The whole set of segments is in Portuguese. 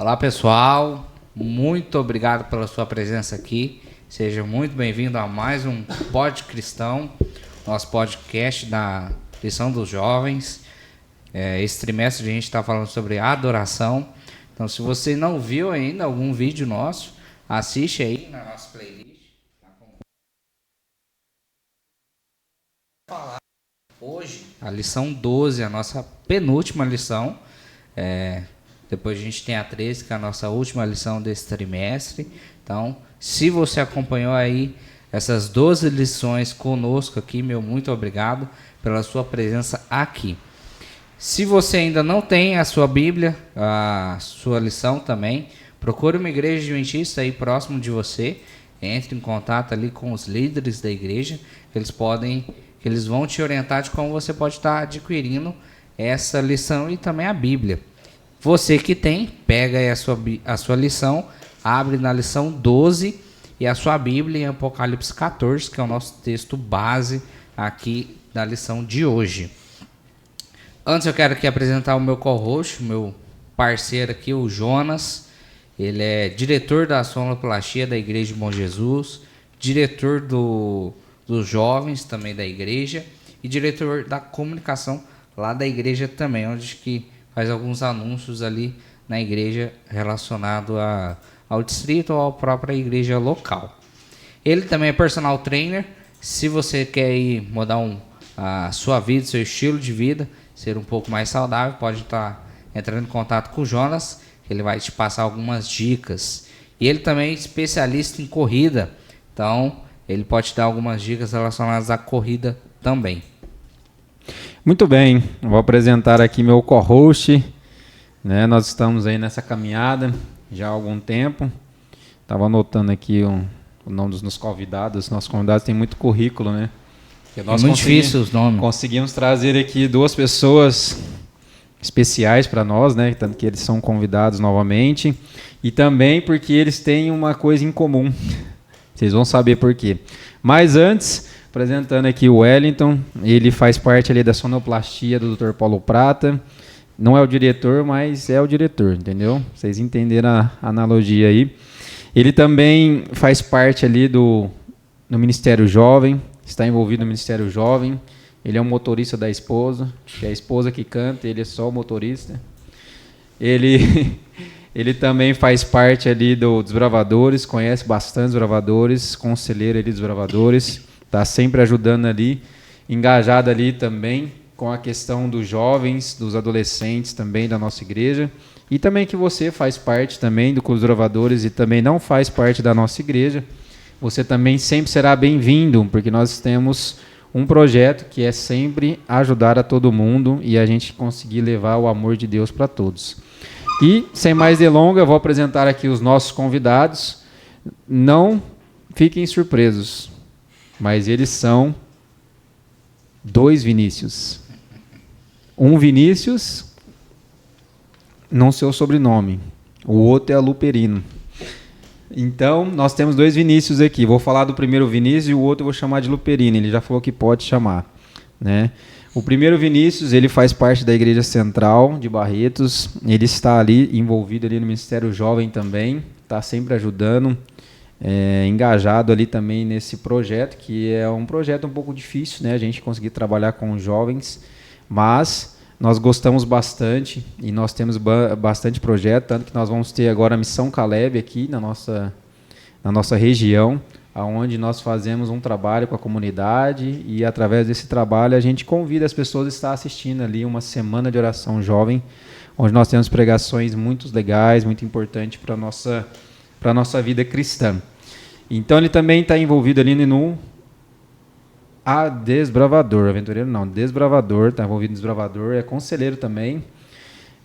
Olá pessoal, muito obrigado pela sua presença aqui. Seja muito bem-vindo a mais um Pod Cristão, nosso podcast da lição dos jovens. Esse trimestre a gente está falando sobre adoração. Então, se você não viu ainda algum vídeo nosso, assiste aí na nossa playlist. Hoje, a lição 12, a nossa penúltima lição. Depois a gente tem a 13, que é a nossa última lição desse trimestre. Então, se você acompanhou aí essas 12 lições conosco aqui, meu muito obrigado pela sua presença aqui. Se você ainda não tem a sua Bíblia, a sua lição também, procure uma igreja adventista aí próximo de você. Entre em contato ali com os líderes da igreja, que eles vão te orientar de como você pode estar adquirindo essa lição e também a Bíblia. Você que tem, pega aí a sua lição, abre na lição 12 e a sua Bíblia em Apocalipse 14, que é o nosso texto base aqui da lição de hoje. Antes eu quero aqui apresentar o meu co-host, o meu parceiro aqui, o Jonas. Ele é diretor da sonoplastia da Igreja de Bom Jesus, diretor dos jovens também da igreja e diretor da comunicação lá da igreja também, onde que faz alguns anúncios ali na igreja relacionado ao distrito ou à própria igreja local. Ele também é personal trainer. Se você quer ir mudar a sua vida, seu estilo de vida, ser um pouco mais saudável, pode estar entrando em contato com o Jonas, que ele vai te passar algumas dicas. E ele também é especialista em corrida, então ele pode te dar algumas dicas relacionadas à corrida também. Muito bem, vou apresentar aqui meu co-host, né? Nós estamos aí nessa caminhada já há algum tempo. Estava anotando aqui o nome dos nossos convidados. Nossos convidados têm muito currículo, né? É muito difícil os nomes. Conseguimos trazer aqui duas pessoas especiais para nós, né? Tanto que eles são convidados novamente. E também porque eles têm uma coisa em comum. Vocês vão saber por quê. Mas antes, apresentando aqui o Wellington, ele faz parte ali da sonoplastia do Dr. Paulo Prata. Não é o diretor, mas é o diretor, entendeu? Vocês entenderam a analogia aí. Ele também faz parte ali do Ministério Jovem, está envolvido no Ministério Jovem. Ele é um motorista da esposa, que é a esposa que canta, ele é só o motorista. Ele também faz parte ali dos Desbravadores, conhece bastante desbravadores, conselheiro ali dos Desbravadores, está sempre ajudando ali, engajado ali também com a questão dos jovens, dos adolescentes também da nossa igreja, e também que você faz parte também do Clube dos Desbravadores e também não faz parte da nossa igreja, você também sempre será bem-vindo, porque nós temos um projeto que é sempre ajudar a todo mundo e a gente conseguir levar o amor de Deus para todos. E, sem mais delongas, eu vou apresentar aqui os nossos convidados. Não fiquem surpresos, mas eles são dois Vinícius. Um Vinícius, não seu sobrenome. O outro é Luperino. Então, nós temos dois Vinícius aqui. Vou falar do primeiro Vinícius e o outro eu vou chamar de Luperino. Ele já falou que pode chamar, né? O primeiro Vinícius, ele faz parte da Igreja Central de Barretos, ele está ali envolvido ali no Ministério Jovem também, está sempre ajudando, engajado ali também nesse projeto, que é um projeto um pouco difícil, né, a gente conseguir trabalhar com os jovens, mas nós gostamos bastante e nós temos bastante projeto, tanto que nós vamos ter agora a Missão Caleb aqui na nossa região, onde nós fazemos um trabalho com a comunidade e, através desse trabalho, a gente convida as pessoas a estar assistindo ali uma semana de oração jovem, onde nós temos pregações muito legais, muito importantes para a nossa vida cristã. Então, ele também está envolvido ali no Desbravador, aventureiro não, Desbravador, está envolvido no Desbravador, é conselheiro também.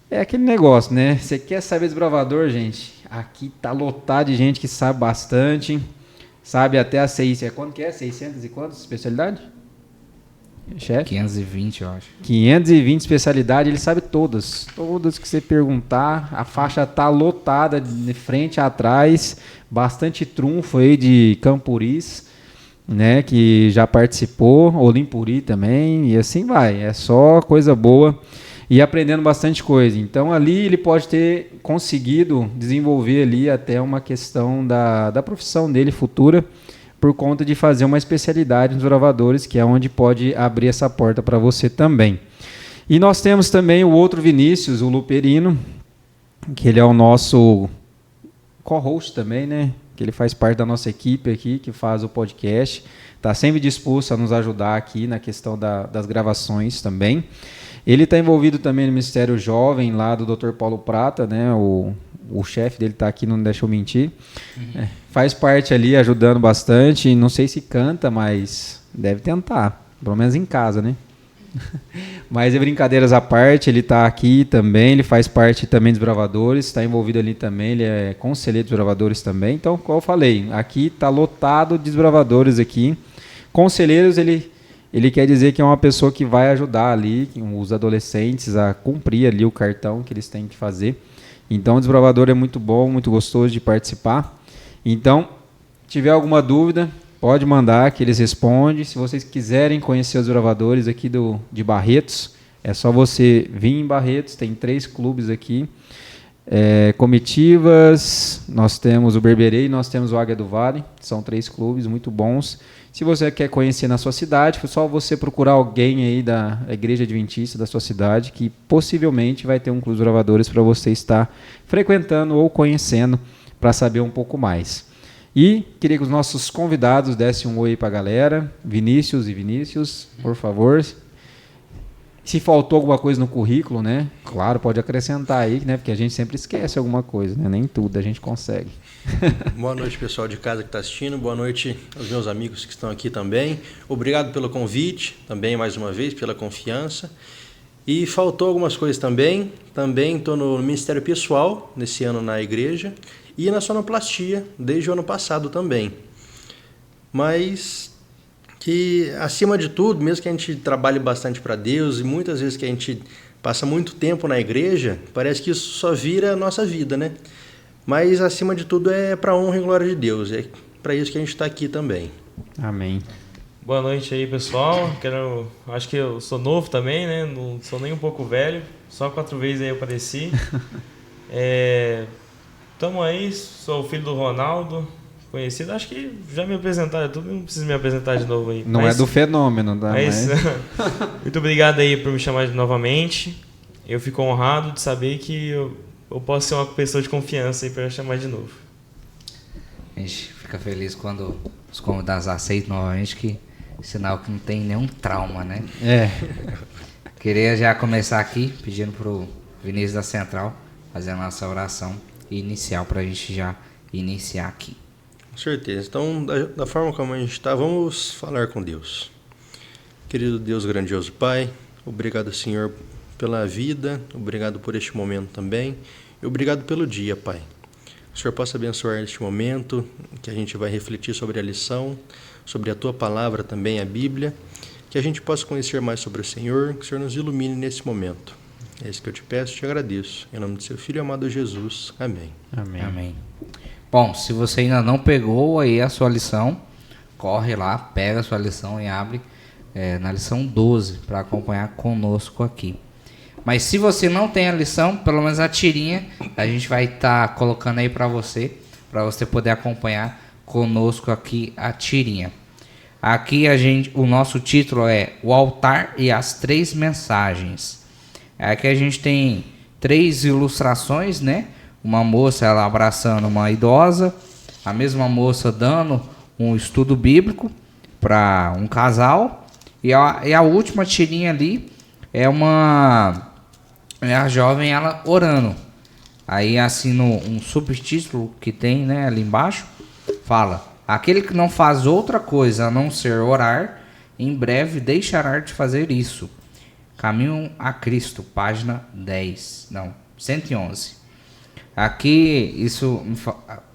É aquele negócio, né? Você quer saber Desbravador, gente? Aqui está lotado de gente que sabe bastante. Sabe até a 600, quanto que é? 600 e quantas especialidade? Chefe? 520, eu acho. 520 especialidades, ele sabe todas. Todas que você perguntar, a faixa tá lotada de frente a atrás, bastante trunfo aí de Campuris, né, que já participou, Olimpuri também, e assim vai, é só coisa boa. e aprendendo bastante coisa. Então ali ele pode ter conseguido desenvolver ali até uma questão da profissão dele futura, por conta de fazer uma especialidade nos gravadores, que é onde pode abrir essa porta para você também. E nós temos também o outro Vinícius, o Luperino, que ele é o nosso co-host também, né? Que ele faz parte da nossa equipe aqui, que faz o podcast. Está sempre disposto a nos ajudar aqui na questão das gravações também. Ele está envolvido também no Ministério Jovem, lá do Dr. Paulo Prata, né? O chefe dele está aqui, não deixa eu mentir. Faz parte ali, ajudando bastante. Não sei se canta, mas deve tentar. Pelo menos em casa, né? Mas brincadeiras à parte, ele está aqui também, ele faz parte também dos Bravadores, está envolvido ali também, ele é conselheiro dos Bravadores também. Então, como eu falei, aqui está lotado de desbravadores aqui. Conselheiros, ele quer dizer que é uma pessoa que vai ajudar ali os adolescentes a cumprir ali o cartão que eles têm que fazer. Então, o desbravador é muito bom, muito gostoso de participar. Então, se tiver alguma dúvida, pode mandar que eles respondem. Se vocês quiserem conhecer os gravadores aqui de Barretos, é só você vir em Barretos, tem 3 clubes aqui. Comitivas, nós temos o Berberê e nós temos o Águia do Vale, são 3 clubes muito bons. Se você quer conhecer na sua cidade, é só você procurar alguém aí da Igreja Adventista da sua cidade, que possivelmente vai ter um clube de gravadores para você estar frequentando ou conhecendo para saber um pouco mais. E queria que os nossos convidados dessem um oi para a galera. Vinícius, por favor. Se faltou alguma coisa no currículo, né? Claro, pode acrescentar aí, né? Porque a gente sempre esquece alguma coisa, né? Nem tudo a gente consegue. Boa noite, pessoal de casa que está assistindo. Boa noite aos meus amigos que estão aqui também. Obrigado pelo convite, também mais uma vez, pela confiança. E faltou algumas coisas também. Também estou no Ministério Pessoal, nesse ano na igreja. E na sonoplastia, desde o ano passado também. Mas que, acima de tudo, mesmo que a gente trabalhe bastante para Deus e muitas vezes que a gente passa muito tempo na igreja, parece que isso só vira a nossa vida, né? Mas, acima de tudo, é para a honra e glória de Deus. É para isso que a gente está aqui também. Amém. Boa noite aí, pessoal. Acho que eu sou novo também, né? Não sou nem um pouco velho. Só 4 vezes aí eu apareci. Tamo aí, sou o filho do Ronaldo, conhecido. Acho que já me apresentaram tudo, não preciso me apresentar de novo aí. Não é do fenômeno, tá? Muito obrigado aí por me chamar novamente. Eu fico honrado de saber que eu posso ser uma pessoa de confiança aí para chamar de novo. A gente fica feliz quando os convidados aceitam novamente, que sinal que não tem nenhum trauma, né? Queria já começar aqui pedindo pro Vinícius da Central fazer a nossa oração inicial para a gente já iniciar aqui. Com certeza. Então, da forma como a gente está, vamos falar com Deus. Querido Deus, grandioso Pai, obrigado, Senhor, pela vida, obrigado por este momento também, e obrigado pelo dia, Pai. Que o Senhor possa abençoar este momento, que a gente vai refletir sobre a lição, sobre a Tua palavra também, a Bíblia, que a gente possa conhecer mais sobre o Senhor, que o Senhor nos ilumine nesse momento. É isso que eu te peço e te agradeço. Em nome do seu Filho amado Jesus. Amém. Amém. Bom, se você ainda não pegou aí a sua lição, corre lá, pega a sua lição e abre na lição 12 para acompanhar conosco aqui. Mas se você não tem a lição, pelo menos a tirinha, a gente vai estar colocando aí para você poder acompanhar conosco aqui a tirinha. Aqui o nosso título é O Altar e as 3 Mensagens. Aqui a gente tem 3 ilustrações, né? Uma moça ela abraçando uma idosa, a mesma moça dando um estudo bíblico para um casal, e a última tirinha ali é a jovem ela orando. Aí assim um subtítulo que tem, né, ali embaixo, fala: aquele que não faz outra coisa a não ser orar, em breve deixará de fazer isso. Caminho a Cristo, página 111. Aqui isso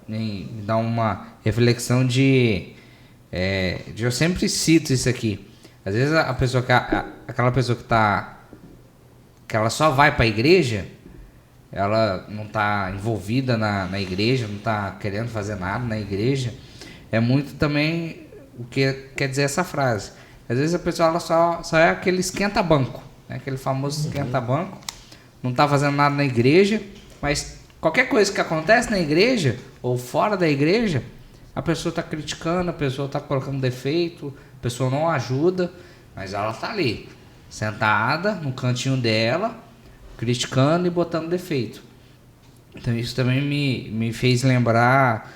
me dá uma reflexão de eu sempre cito isso aqui. Às vezes a pessoa aquela pessoa que ela só vai para a igreja, ela não está envolvida na igreja, não está querendo fazer nada na igreja. É muito também o que quer dizer essa frase. Às vezes a pessoa ela só é aquele esquenta-banco. né? Aquele famoso esquenta-banco. Não está fazendo nada na igreja, mas qualquer coisa que acontece na igreja ou fora da igreja, a pessoa está criticando, a pessoa está colocando defeito, a pessoa não ajuda, mas ela está ali, sentada no cantinho dela, criticando e botando defeito. Então isso também me fez lembrar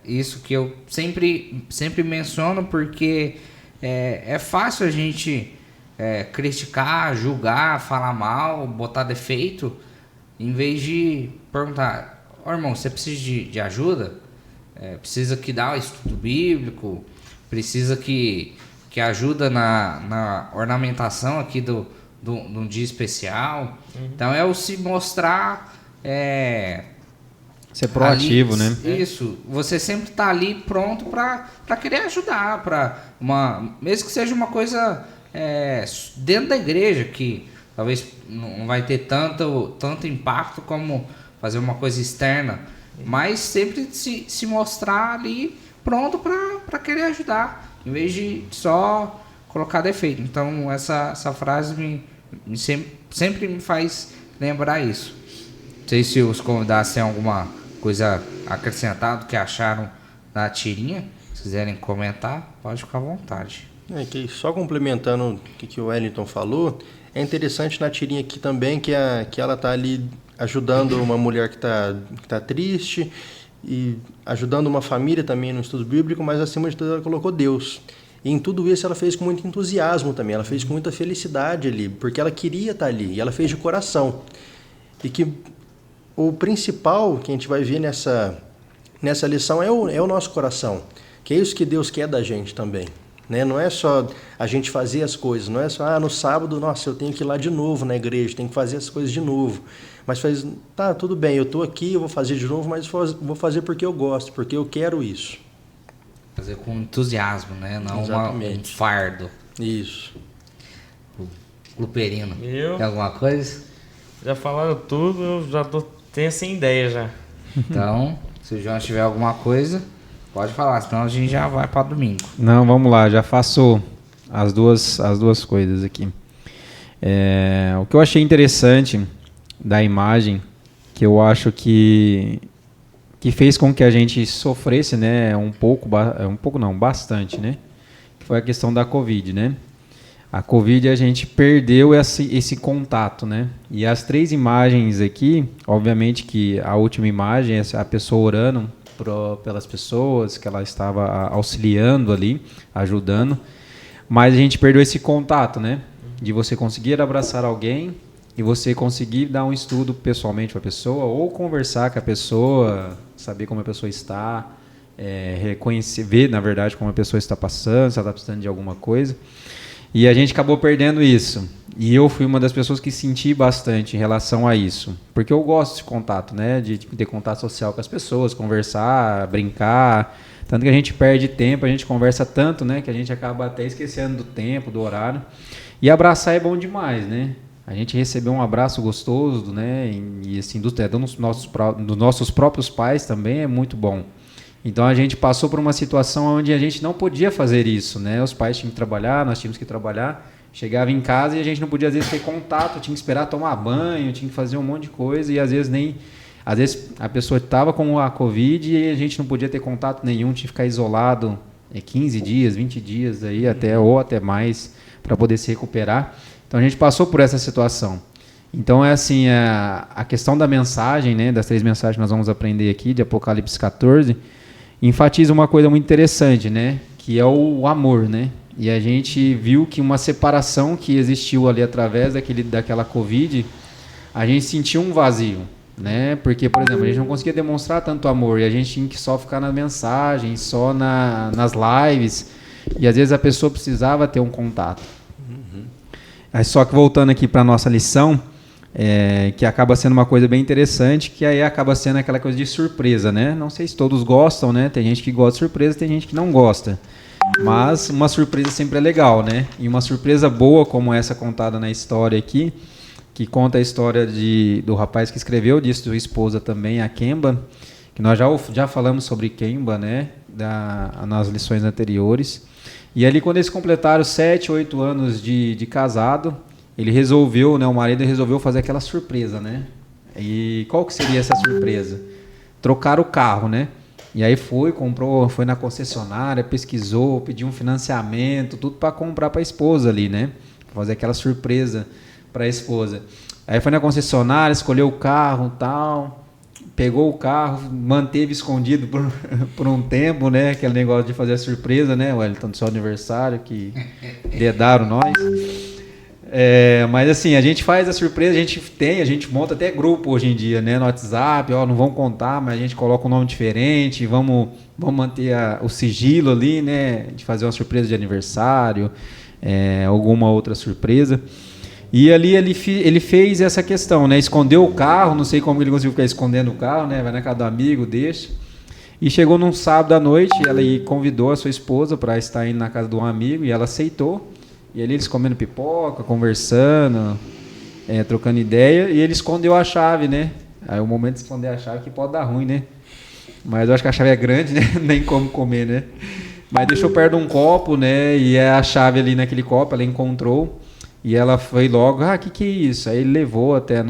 isso que eu sempre menciono, porque é fácil a gente criticar, julgar, falar mal, botar defeito, em vez de perguntar: ô irmão, você precisa de ajuda? Precisa que dá o estudo bíblico? Precisa que ajuda na ornamentação aqui do dia especial? Então é o se mostrar... ser proativo, ali, né? Isso. Você sempre está ali pronto para querer ajudar, mesmo que seja uma coisa dentro da igreja, que talvez não vai ter tanto impacto como fazer uma coisa externa, mas sempre se mostrar ali pronto para querer ajudar, em vez de só colocar defeito. Então essa frase sempre me faz lembrar isso. Não sei se os convidados têm alguma coisa acrescentada que acharam da tirinha. Se quiserem comentar, pode ficar à vontade. Só complementando o que o Wellington falou, é interessante na tirinha aqui também que ela está ali ajudando uma mulher que tá triste e ajudando uma família também no estudo bíblico, mas acima de tudo ela colocou Deus. E em tudo isso ela fez com muito entusiasmo também, ela fez com muita felicidade ali, porque ela queria estar ali e ela fez de coração. E que o principal que a gente vai ver nessa lição é o nosso coração, que é isso que Deus quer da gente também. Né? Não é só a gente fazer as coisas, não é só no sábado, nossa, eu tenho que ir lá de novo na igreja, tenho que fazer as coisas de novo. Mas tá, tudo bem, eu estou aqui, eu vou fazer de novo, mas vou fazer porque eu gosto, porque eu quero isso. Fazer com entusiasmo, né? Não um fardo. Isso. Luperino. Tem alguma coisa? Já falaram tudo, eu já tenho essa ideia já. Então, se o João tiver alguma coisa, pode falar, senão a gente já vai para domingo. Não, vamos lá, já faço as duas coisas aqui. O que eu achei interessante da imagem, que eu acho que fez com que a gente sofresse, né, bastante, né, que foi a questão da Covid, né. A Covid, a gente perdeu esse contato, né, e as 3 imagens aqui, obviamente que a última imagem é a pessoa orando pelas pessoas que ela estava auxiliando ali, ajudando, mas a gente perdeu esse contato, né, de você conseguir abraçar alguém e você conseguir dar um estudo pessoalmente para a pessoa, ou conversar com a pessoa, saber como a pessoa está, reconhecer, ver, na verdade, como a pessoa está passando, se ela está precisando de alguma coisa. E a gente acabou perdendo isso. E eu fui uma das pessoas que senti bastante em relação a isso. Porque eu gosto de contato, né? De ter contato social com as pessoas, conversar, brincar. Tanto que a gente perde tempo, a gente conversa tanto, né? Que a gente acaba até esquecendo do tempo, do horário. E abraçar é bom demais, né? A gente recebeu um abraço gostoso, né? E assim, dos nossos próprios pais também é muito bom. Então a gente passou por uma situação onde a gente não podia fazer isso, né? Os pais tinham que trabalhar, nós tínhamos que trabalhar. Chegava em casa e a gente não podia às vezes ter contato, tinha que esperar tomar banho, tinha que fazer um monte de coisa e às vezes a pessoa estava com a Covid e a gente não podia ter contato nenhum, tinha que ficar isolado 15 dias, 20 dias aí ou até mais para poder se recuperar. Então a gente passou por essa situação. Então é assim, a questão da mensagem, né, das 3 mensagens que nós vamos aprender aqui de Apocalipse 14, enfatiza uma coisa muito interessante, né, que é o amor, né? E a gente viu que uma separação que existiu ali através daquela Covid, a gente sentiu um vazio, né? Porque, por exemplo, a gente não conseguia demonstrar tanto amor e a gente tinha que só ficar na mensagem, só nas lives, e às vezes a pessoa precisava ter um contato. Aí, só que voltando aqui para a nossa lição, que acaba sendo uma coisa bem interessante, que aí acaba sendo aquela coisa de surpresa, né? Não sei se todos gostam, né? Tem gente que gosta de surpresa, tem gente que não gosta. Mas uma surpresa sempre é legal, né? E uma surpresa boa, como essa contada na história aqui, que conta a história do rapaz que escreveu, de sua esposa também, a Kemba, que nós já falamos sobre Kemba, né? Nas lições anteriores. E ali, quando eles completaram 7, 8 anos de casado, ele resolveu, né, o marido resolveu fazer aquela surpresa, né? E qual que seria essa surpresa? Trocar o carro, né? E aí comprou, foi na concessionária, pesquisou, pediu um financiamento, tudo para comprar para a esposa ali, né? Fazer aquela surpresa para a esposa. Aí foi na concessionária, escolheu o carro, tal, pegou o carro, manteve escondido por um tempo, né? Aquele negócio de fazer a surpresa, né? Wellington, do seu aniversário, que dedaram nós. Mas assim, a gente faz a surpresa, a gente monta até grupo hoje em dia, né? No WhatsApp, não vamos contar, mas a gente coloca um nome diferente, vamos manter o sigilo ali, né? De fazer uma surpresa de aniversário, alguma outra surpresa. E ali ele fez essa questão, né? Escondeu o carro, não sei como ele conseguiu ficar escondendo o carro, né? Vai na casa do amigo, deixa. E chegou num sábado à noite, ela convidou a sua esposa para estar indo na casa de um amigo e ela aceitou. E ali eles comendo pipoca, conversando, trocando ideia, e ele escondeu a chave, né? Aí o momento de esconder a chave que pode dar ruim, né? Mas eu acho que a chave é grande, né? Nem como comer, né? Mas deixou perto de um copo, né? E a chave ali naquele copo, ela encontrou. E ela foi logo, que é isso? Aí ele levou até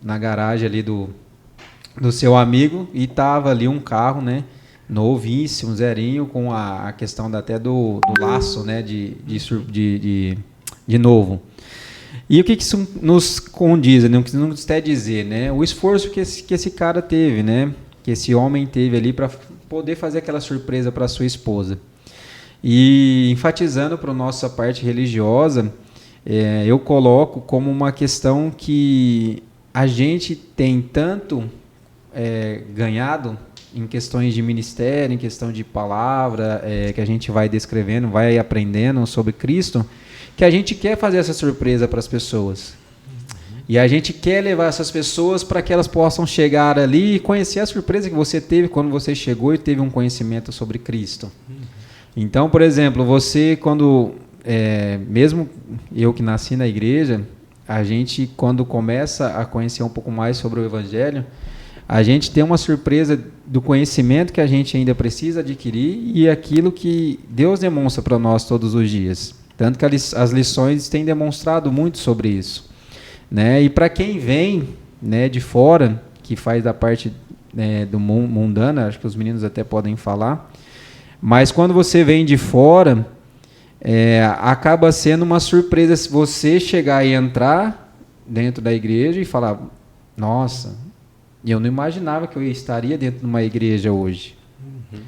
na garagem ali do seu amigo e tava ali um carro, né? Novíssimo, zerinho, com a questão até do laço, né? De novo. E o que isso nos condiz, né? O que nos quer dizer, né? O esforço que esse cara teve, né? Que esse homem teve ali para poder fazer aquela surpresa para sua esposa. E enfatizando para a nossa parte religiosa, eu coloco como uma questão que a gente tem tanto ganhado em questões de ministério, em questão de palavra, que a gente vai descrevendo, vai aprendendo sobre Cristo, que a gente quer fazer essa surpresa para as pessoas. E a gente quer levar essas pessoas para que elas possam chegar ali e conhecer a surpresa que você teve quando você chegou e teve um conhecimento sobre Cristo. Então, por exemplo, você quando... mesmo eu que nasci na igreja, a gente quando começa a conhecer um pouco mais sobre o Evangelho, a gente tem uma surpresa do conhecimento que a gente ainda precisa adquirir e aquilo que Deus demonstra para nós todos os dias. Tanto que as lições têm demonstrado muito sobre isso, né? E para quem vem, né, de fora, que faz da parte do mundana, acho que os meninos até podem falar, mas quando você vem de fora, acaba sendo uma surpresa se você chegar e entrar dentro da igreja e falar, nossa, eu não imaginava que eu estaria dentro de uma igreja hoje. Uhum.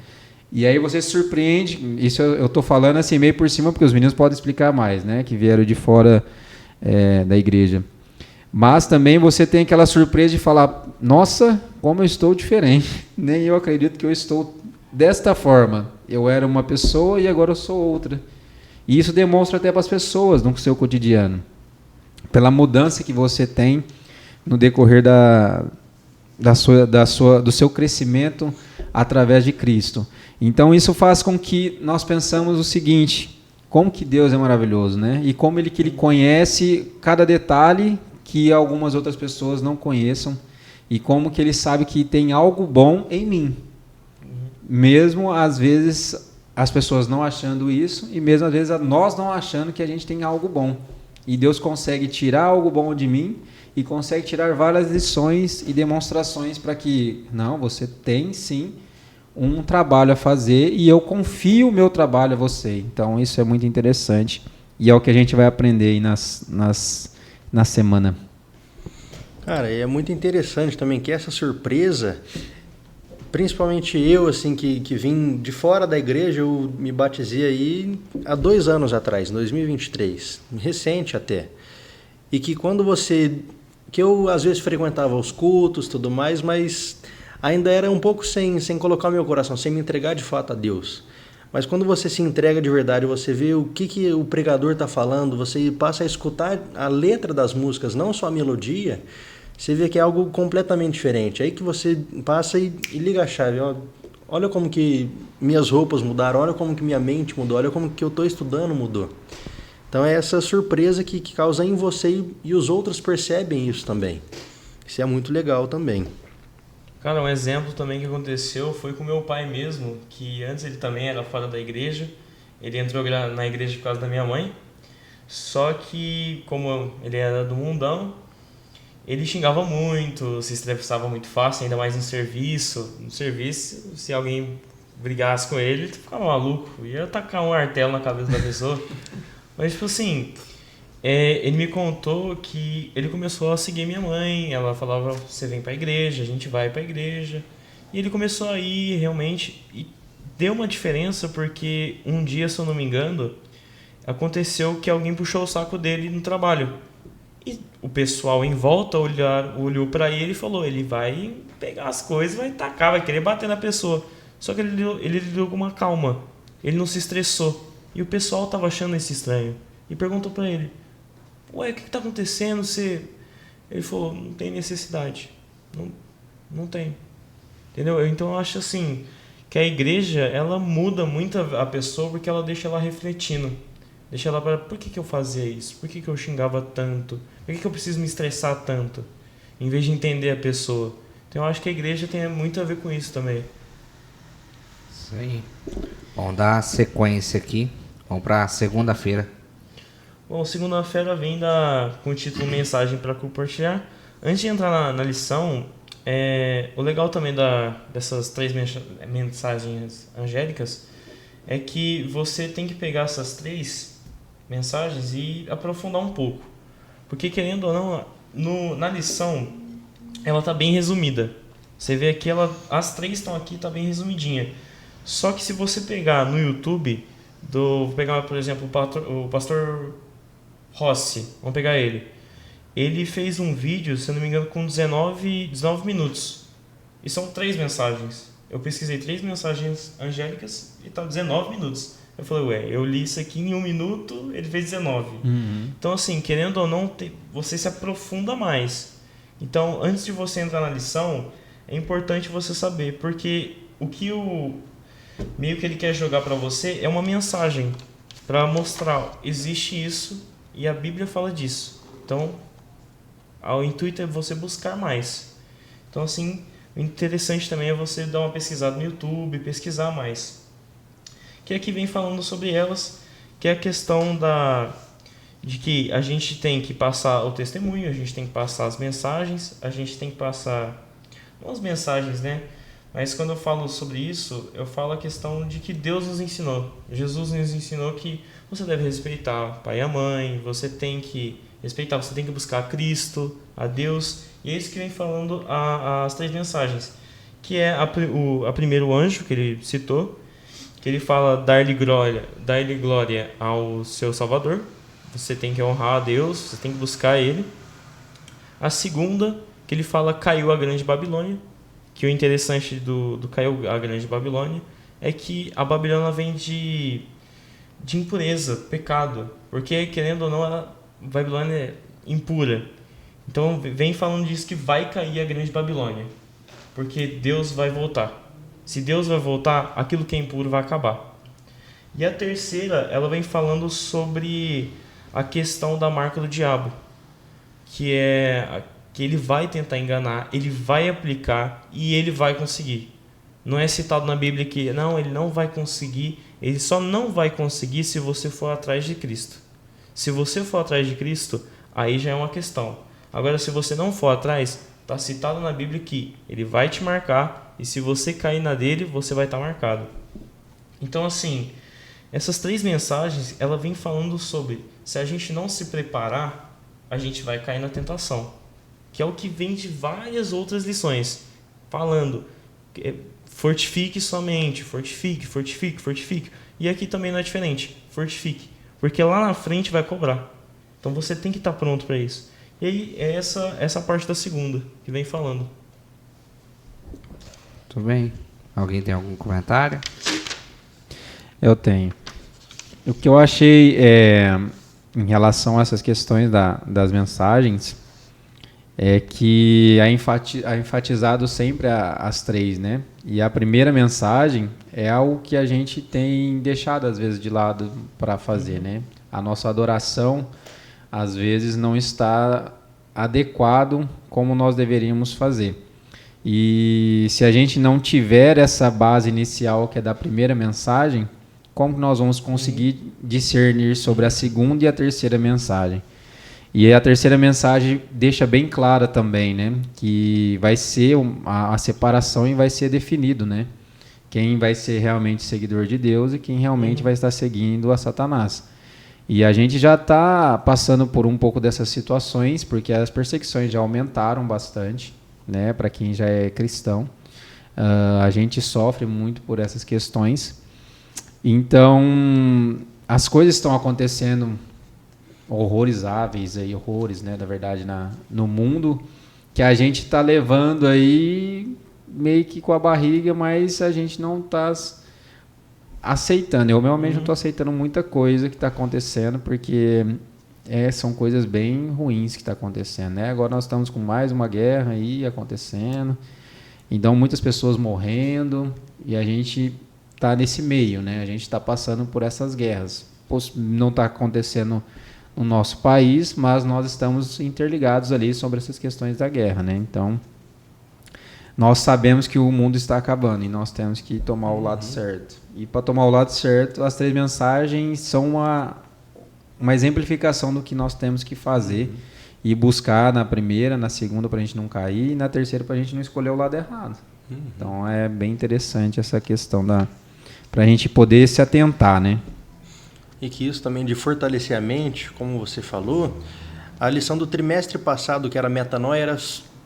E aí você se surpreende, isso eu estou falando assim meio por cima, porque os meninos podem explicar mais, né, que vieram de fora da igreja. Mas também você tem aquela surpresa de falar, nossa, como eu estou diferente, nem eu acredito que eu estou desta forma. Eu era uma pessoa e agora eu sou outra. E isso demonstra até para as pessoas no seu cotidiano, pela mudança que você tem no decorrer do seu crescimento através de Cristo. Então isso faz com que nós pensamos o seguinte, como que Deus é maravilhoso, né? E como que ele conhece cada detalhe que algumas outras pessoas não conheçam, e como que ele sabe que tem algo bom em mim, mesmo às vezes as pessoas não achando isso, e mesmo às vezes nós não achando que a gente tem algo bom. E Deus consegue tirar algo bom de mim e consegue tirar várias lições e demonstrações para que, não, você tem sim um trabalho a fazer e eu confio o meu trabalho a você. Então isso é muito interessante e é o que a gente vai aprender aí na semana. Cara, é muito interessante também que essa surpresa, principalmente eu, assim, que vim de fora da igreja, eu me batizei aí há 2 anos atrás, em 2023, recente até. E que quando que eu às vezes frequentava os cultos e tudo mais, mas ainda era um pouco sem colocar meu coração, sem me entregar de fato a Deus. Mas quando você se entrega de verdade, você vê o que o pregador está falando, você passa a escutar a letra das músicas, não só a melodia, você vê que é algo completamente diferente. Aí que você passa e liga a chave. Olha como que minhas roupas mudaram, olha como que minha mente mudou, olha como que eu estou estudando mudou. Então é essa surpresa que causa em você e os outros percebem isso também. Isso é muito legal também. Cara, um exemplo também que aconteceu foi com meu pai mesmo, que antes ele também era fora da igreja, ele entrou na igreja por causa da minha mãe, só que como ele era do mundão, ele xingava muito, se estressava muito fácil, ainda mais no serviço. No serviço, se alguém brigasse com ele ficava maluco, ia tacar um martelo na cabeça da pessoa. Mas, tipo assim, ele me contou que ele começou a seguir minha mãe, ela falava, você vem pra igreja, a gente vai pra igreja. E ele começou a ir realmente, e deu uma diferença porque um dia, se eu não me engano, aconteceu que alguém puxou o saco dele no trabalho. E o pessoal em volta olhou pra ele e falou, ele vai pegar as coisas, vai tacar, vai querer bater na pessoa. Só que ele lidou com uma calma, ele não se estressou. E o pessoal tava achando isso estranho. E perguntou pra ele, ué, o que tá acontecendo? Ele falou, não tem necessidade. Não tem. Entendeu? Então eu acho assim, que a igreja, ela muda muito a pessoa porque ela deixa ela refletindo. Deixa ela para, por que eu fazia isso? Por que eu xingava tanto? Por que eu preciso me estressar tanto? Em vez de entender a pessoa. Então eu acho que a igreja tem muito a ver com isso também. Isso aí. Vamos dar sequência aqui. Vamos para segunda-feira. Bom, segunda-feira vem com o título Mensagem para Compartilhar. Antes de entrar na lição, o legal também dessas 3 mensagens angélicas é que você tem que pegar essas 3 mensagens e aprofundar um pouco. Porque, querendo ou não, na lição, ela está bem resumida. Você vê aqui, as 3 estão aqui, está bem resumidinha. Só que se você pegar no YouTube, vou pegar, por exemplo, o pastor Rossi, vamos pegar ele. Ele fez um vídeo, se eu não me engano, com 19 minutos. E são 3 mensagens. Eu pesquisei 3 mensagens angélicas e tá 19 minutos. Eu falei, eu li isso aqui em 1 minuto, ele fez 19. Então, assim, querendo ou não, você se aprofunda mais. Então, antes de você entrar na lição, é importante você saber, porque o que meio que ele quer jogar para você é uma mensagem para mostrar, existe isso e a Bíblia fala disso. Então, o intuito é você buscar mais. Então, assim, o interessante também é você dar uma pesquisada no YouTube, pesquisar mais. Que aqui vem falando sobre elas, que é a questão de que a gente tem que passar o testemunho, a gente tem que passar as mensagens, a gente tem que passar, não as mensagens, né? Mas quando eu falo sobre isso, eu falo a questão de que Deus nos ensinou. Jesus nos ensinou que você deve respeitar o pai e a mãe, você tem que respeitar, você tem que buscar a Cristo, a Deus. E é isso que vem falando as 3 mensagens. Que é a primeiro anjo que ele citou, que ele fala dar-lhe glória ao seu Salvador. Você tem que honrar a Deus, você tem que buscar Ele. A segunda, que ele fala caiu a grande Babilônia. Que o interessante do caiu a grande Babilônia é que a Babilônia vem de impureza, pecado. Porque, querendo ou não, a Babilônia é impura. Então, vem falando disso que vai cair a grande Babilônia. Porque Deus vai voltar. Se Deus vai voltar, aquilo que é impuro vai acabar. E a terceira, ela vem falando sobre a questão da marca do diabo. Que é que ele vai tentar enganar, ele vai aplicar e ele vai conseguir. Não é citado na Bíblia que não, ele não vai conseguir, ele só não vai conseguir se você for atrás de Cristo. Se você for atrás de Cristo, aí já é uma questão. Agora, se você não for atrás, está citado na Bíblia que ele vai te marcar e se você cair na dele, você vai estar marcado. Então, assim, essas 3 mensagens, ela vem falando sobre se a gente não se preparar, a gente vai cair na tentação. Que é o que vem de várias outras lições. Falando, fortifique sua mente, fortifique. E aqui também não é diferente, fortifique. Porque lá na frente vai cobrar. Então você tem que estar pronto para isso. E aí é essa parte da segunda que vem falando. Tudo bem. Alguém tem algum comentário? Eu tenho. O que eu achei em relação a essas questões das mensagens é que é enfatizado sempre as 3, né? E a primeira mensagem é algo que a gente tem deixado às vezes de lado para fazer, né? A nossa adoração às vezes não está adequado como nós deveríamos fazer. E se a gente não tiver essa base inicial que é da primeira mensagem, como nós vamos conseguir discernir sobre a segunda e a terceira mensagem? E a terceira mensagem deixa bem clara também, né? Que vai ser a separação e vai ser definido, né? Quem vai ser realmente seguidor de Deus e quem realmente vai estar seguindo a Satanás. E a gente já está passando por um pouco dessas situações, porque as perseguições já aumentaram bastante, né? Para quem já é cristão. A gente sofre muito por essas questões. Então, as coisas estão acontecendo horrorizáveis, horrores, né, na verdade, no mundo, que a gente está levando aí meio que com a barriga, mas a gente não está aceitando. Eu realmente não estou aceitando muita coisa que está acontecendo, porque são coisas bem ruins que está acontecendo, né? Agora nós estamos com mais uma guerra aí acontecendo, então muitas pessoas morrendo, e a gente está nesse meio, né? A gente está passando por essas guerras. Não está acontecendo no nosso país, mas nós estamos interligados ali sobre essas questões da guerra, né? Então, nós sabemos que o mundo está acabando e nós temos que tomar o lado certo. E para tomar o lado certo, as 3 mensagens são uma exemplificação do que nós temos que fazer e buscar na primeira, na segunda para a gente não cair e na terceira para a gente não escolher o lado errado. Então, é bem interessante essa questão para a gente poder se atentar, né? E que isso também de fortalecer a mente, como você falou, a lição do trimestre passado, que era metanoia,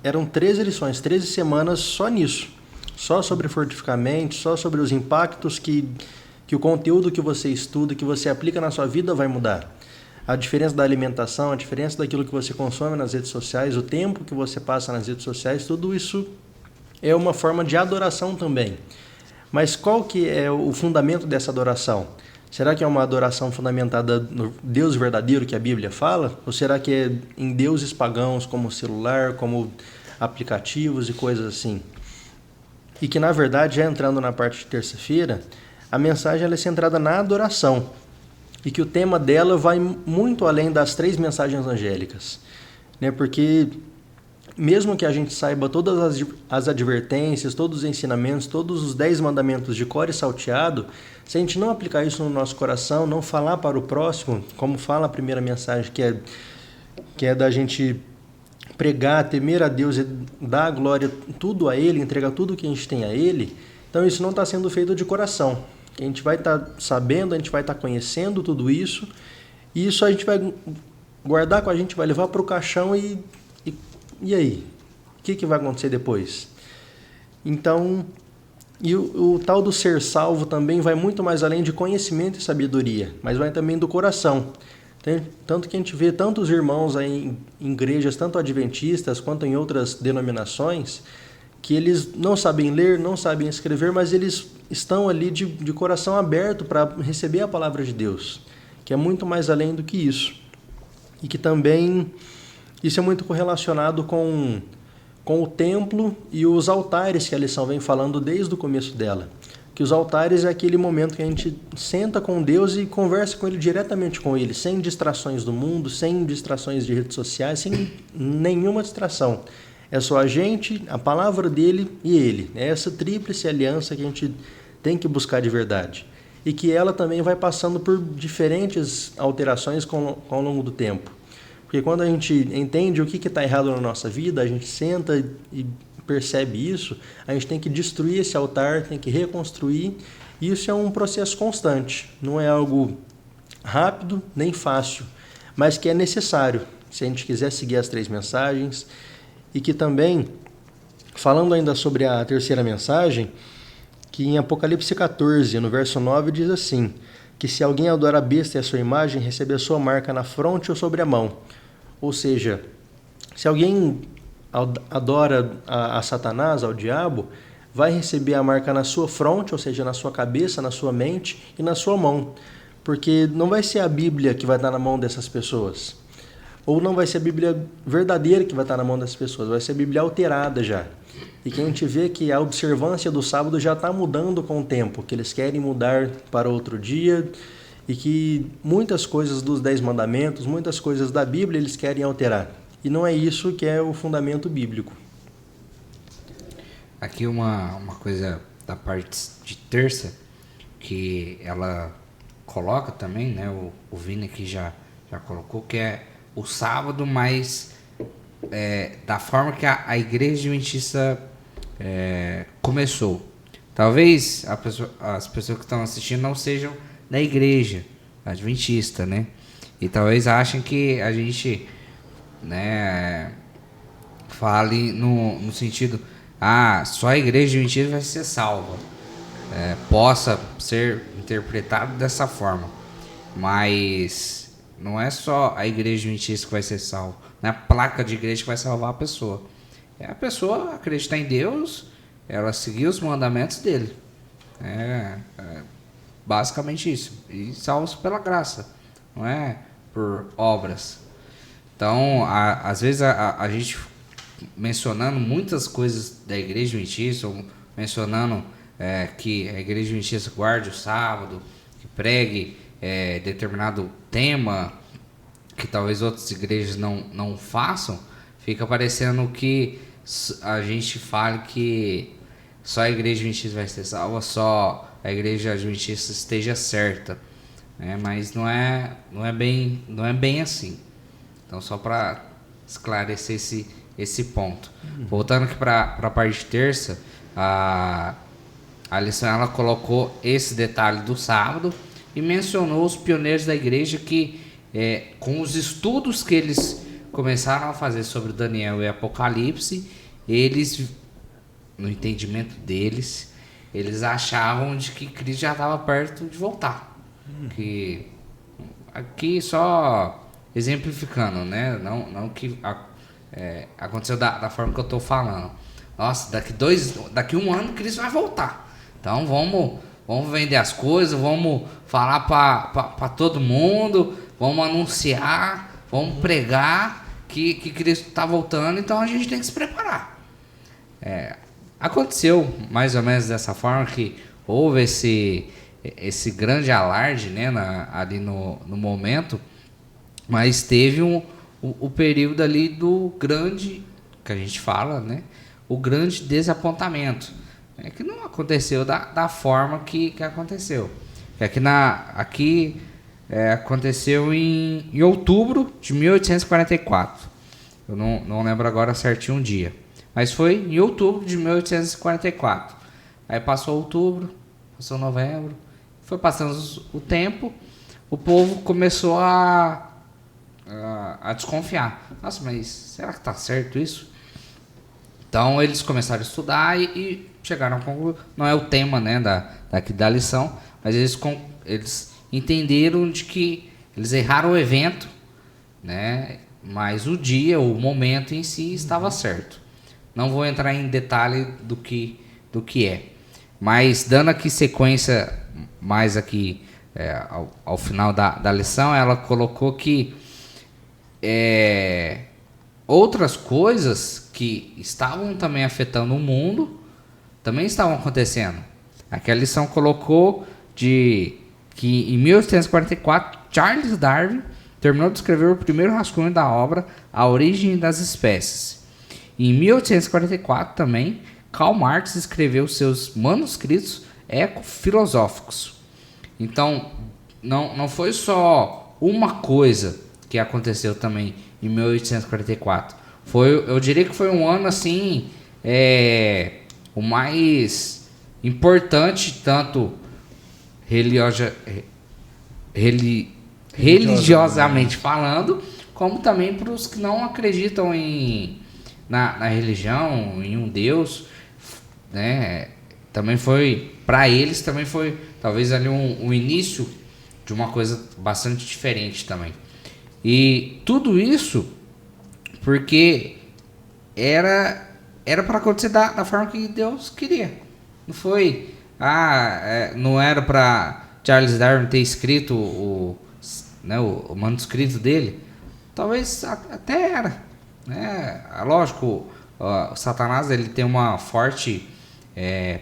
eram 13 lições, 13 semanas só nisso. Só sobre fortificar a mente, só sobre os impactos que o conteúdo que você estuda, que você aplica na sua vida vai mudar. A diferença da alimentação, a diferença daquilo que você consome nas redes sociais, o tempo que você passa nas redes sociais, tudo isso é uma forma de adoração também. Mas qual que é o fundamento dessa adoração? Será que é uma adoração fundamentada no Deus verdadeiro que a Bíblia fala? Ou será que é em deuses pagãos, como celular, como aplicativos e coisas assim? E que, na verdade, já entrando na parte de terça-feira, a mensagem ela é centrada na adoração. E que o tema dela vai muito além das 3 mensagens angélicas. Né? Porque, mesmo que a gente saiba todas as advertências, todos os ensinamentos, todos os 10 mandamentos de cor e salteado, se a gente não aplicar isso no nosso coração, não falar para o próximo, como fala a primeira mensagem, que é da gente pregar, temer a Deus e dar a glória tudo a Ele, entregar tudo o que a gente tem a Ele, então isso não está sendo feito de coração. A gente vai estar sabendo, a gente vai estar conhecendo tudo isso, e isso a gente vai guardar com a gente, vai levar para o caixão e aí? O que vai acontecer depois? Então, e o tal do ser salvo também vai muito mais além de conhecimento e sabedoria, mas vai também do coração. Tanto que a gente vê tantos irmãos aí em igrejas, tanto adventistas quanto em outras denominações, que eles não sabem ler, não sabem escrever, mas eles estão ali de coração aberto para receber a palavra de Deus, que é muito mais além do que isso. E que também isso é muito correlacionado com o templo e os altares que a lição vem falando desde o começo dela. Que os altares é aquele momento que a gente senta com Deus e conversa com Ele diretamente com Ele, sem distrações do mundo, sem distrações de redes sociais, sem nenhuma distração. É só a gente, a palavra dele e Ele. É essa tríplice aliança que a gente tem que buscar de verdade. E que ela também vai passando por diferentes alterações ao longo do tempo. Porque quando a gente entende o que está errado na nossa vida, a gente senta e percebe isso, a gente tem que destruir esse altar, tem que reconstruir. E isso é um processo constante, não é algo rápido nem fácil, mas que é necessário, se a gente quiser seguir as 3 mensagens. E que também, falando ainda sobre a terceira mensagem, que em Apocalipse 14, no verso 9, diz assim, que se alguém adora a besta e a sua imagem, recebe a sua marca na fronte ou sobre a mão. Ou seja, se alguém adora a Satanás, ao diabo, vai receber a marca na sua fronte, ou seja, na sua cabeça, na sua mente e na sua mão. Porque não vai ser a Bíblia que vai estar na mão dessas pessoas. Ou não vai ser a Bíblia verdadeira que vai estar na mão dessas pessoas, vai ser a Bíblia alterada já. E que a gente vê que a observância do sábado já está mudando com o tempo, que eles querem mudar para outro dia, e que muitas coisas dos 10 mandamentos, muitas coisas da Bíblia eles querem alterar. E não é isso que é o fundamento bíblico. Aqui uma coisa da parte de terça, que ela coloca também, né? O Vini aqui já colocou, que é o sábado, mas da forma que a igreja adventista começou. Talvez as pessoas que estão assistindo não sejam da igreja adventista, né? E talvez achem que a gente, né, fale no sentido, só a igreja adventista vai ser salva. Possa ser interpretado dessa forma. Mas não é só a igreja adventista que vai ser salva. Não é a placa de igreja que vai salvar a pessoa. É a pessoa acreditar em Deus, ela seguir os mandamentos dele. Basicamente isso. E salvos pela graça, não é por obras. Então, às vezes a gente mencionando muitas coisas da igreja adventista, ou mencionando que a igreja adventista guarde o sábado, que pregue determinado tema que talvez outras igrejas não façam, fica parecendo que a gente fale que só a igreja adventista vai ser salva, só a igreja adventista esteja certa, né? Mas não é bem assim. Então, só para esclarecer esse ponto. Voltando aqui para a parte de terça, a lição ela colocou esse detalhe do sábado e mencionou os pioneiros da igreja que, com os estudos que eles começaram a fazer sobre Daniel e Apocalipse, eles, no entendimento deles, eles achavam de que Cristo já estava perto de voltar. Que aqui só exemplificando, né? Não que aconteceu da forma que eu estou falando. Nossa, daqui 1 ano Cristo vai voltar. Então vamos vender as coisas, vamos falar para todo mundo, vamos anunciar, vamos pregar que Cristo está voltando, então a gente tem que se preparar. Aconteceu mais ou menos dessa forma, que houve esse grande alarde, né, ali no momento, mas teve o período ali do grande, que a gente fala, né, o grande desapontamento, que não aconteceu da forma que aconteceu. Aqui aconteceu em outubro de 1844. Eu não lembro agora certinho um dia, mas foi em outubro de 1844. Aí passou outubro, passou novembro, foi passando o tempo, o povo começou a desconfiar. Nossa, mas será que está certo isso? Então eles começaram a estudar e chegaram a concluir. Não é o tema, né, da lição, mas eles entenderam de que eles erraram o evento, né, mas o dia, o momento em si estava certo. Não vou entrar em detalhe do que é. Mas dando aqui sequência mais aqui ao final da lição, ela colocou que outras coisas que estavam também afetando o mundo também estavam acontecendo. Aqui a lição colocou que em 1844 Charles Darwin terminou de escrever o primeiro rascunho da obra A Origem das Espécies. Em 1844 também Karl Marx escreveu seus manuscritos ecofilosóficos. Então não foi só uma coisa que aconteceu também em 1844. Eu diria que foi um ano assim, o mais importante, tanto religiosamente falando, como também para os que não acreditam na religião, em um Deus, né? Também foi, para eles também foi talvez ali um início de uma coisa bastante diferente também. E tudo isso porque era para acontecer da forma que Deus queria. Não foi, não era para Charles Darwin ter escrito o manuscrito dele. Talvez até era, né? Lógico, o Satanás ele tem uma forte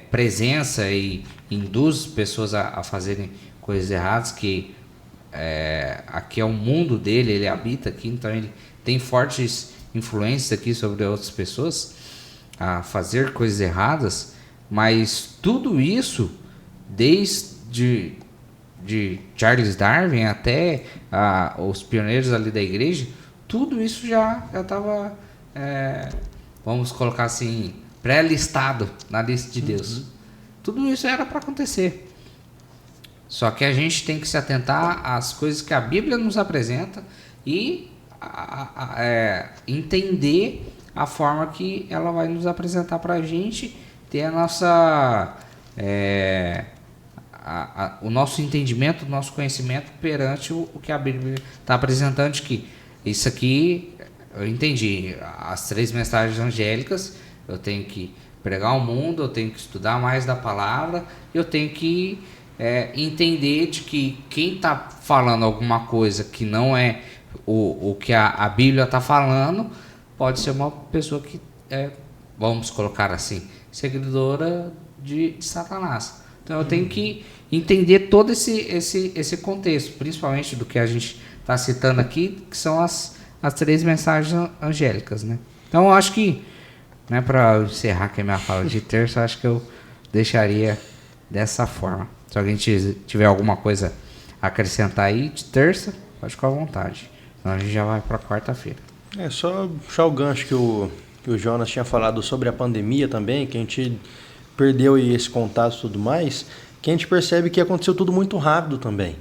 presença e induz pessoas a fazerem coisas erradas, que aqui é o mundo dele, ele habita aqui, então ele tem fortes influências aqui sobre outras pessoas a fazer coisas erradas, mas tudo isso desde de Charles Darwin até os pioneiros ali da igreja, tudo isso já estava, vamos colocar assim, pré-listado na lista de Deus. Tudo isso era para acontecer. Só que a gente tem que se atentar às coisas que a Bíblia nos apresenta e entender a forma que ela vai nos apresentar para a gente ter a nossa... o nosso entendimento, o nosso conhecimento perante o que a Bíblia está apresentando, de que isso aqui, eu entendi, as 3 mensagens angélicas, eu tenho que pregar ao mundo, eu tenho que estudar mais da palavra, eu tenho que entender de que quem está falando alguma coisa que não é o que a Bíblia está falando, pode ser uma pessoa que vamos colocar assim, seguidora de Satanás. Então eu tenho que entender todo esse contexto, principalmente do que a gente está citando aqui, que são as 3 mensagens angélicas, né? Então eu acho que, né, para encerrar aqui a minha fala de terça, eu acho que eu deixaria dessa forma. Se alguém tiver alguma coisa a acrescentar aí de terça, pode ficar à vontade. Então a gente já vai para quarta-feira. Só puxar o gancho que o Jonas tinha falado sobre a pandemia também, que a gente perdeu esse contato e tudo mais, que a gente percebe que aconteceu tudo muito rápido também.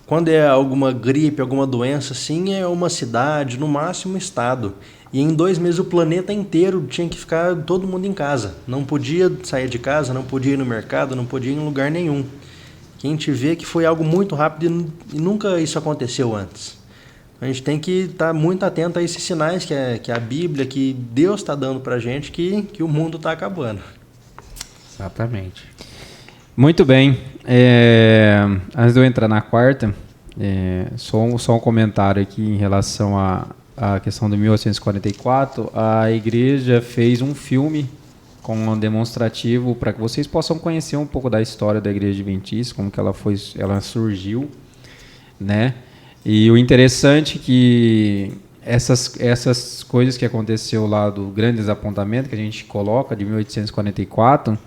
Quando é alguma gripe, alguma doença assim, é uma cidade, no máximo um estado. E em 2 meses o planeta inteiro tinha que ficar todo mundo em casa. Não podia sair de casa, não podia ir no mercado, não podia ir em lugar nenhum. Que a gente vê que foi algo muito rápido e nunca isso aconteceu antes. A gente tem que estar muito atento a esses sinais que a Bíblia, que Deus está dando para a gente, que o mundo está acabando. Exatamente. Muito bem. Antes de eu entrar na quarta, só um comentário aqui em relação à questão de 1844. A igreja fez um filme com um demonstrativo para que vocês possam conhecer um pouco da história da Igreja Adventista, como que ela surgiu, né? E o interessante é que essas coisas que aconteceu lá do grande desapontamento que a gente coloca de 1844,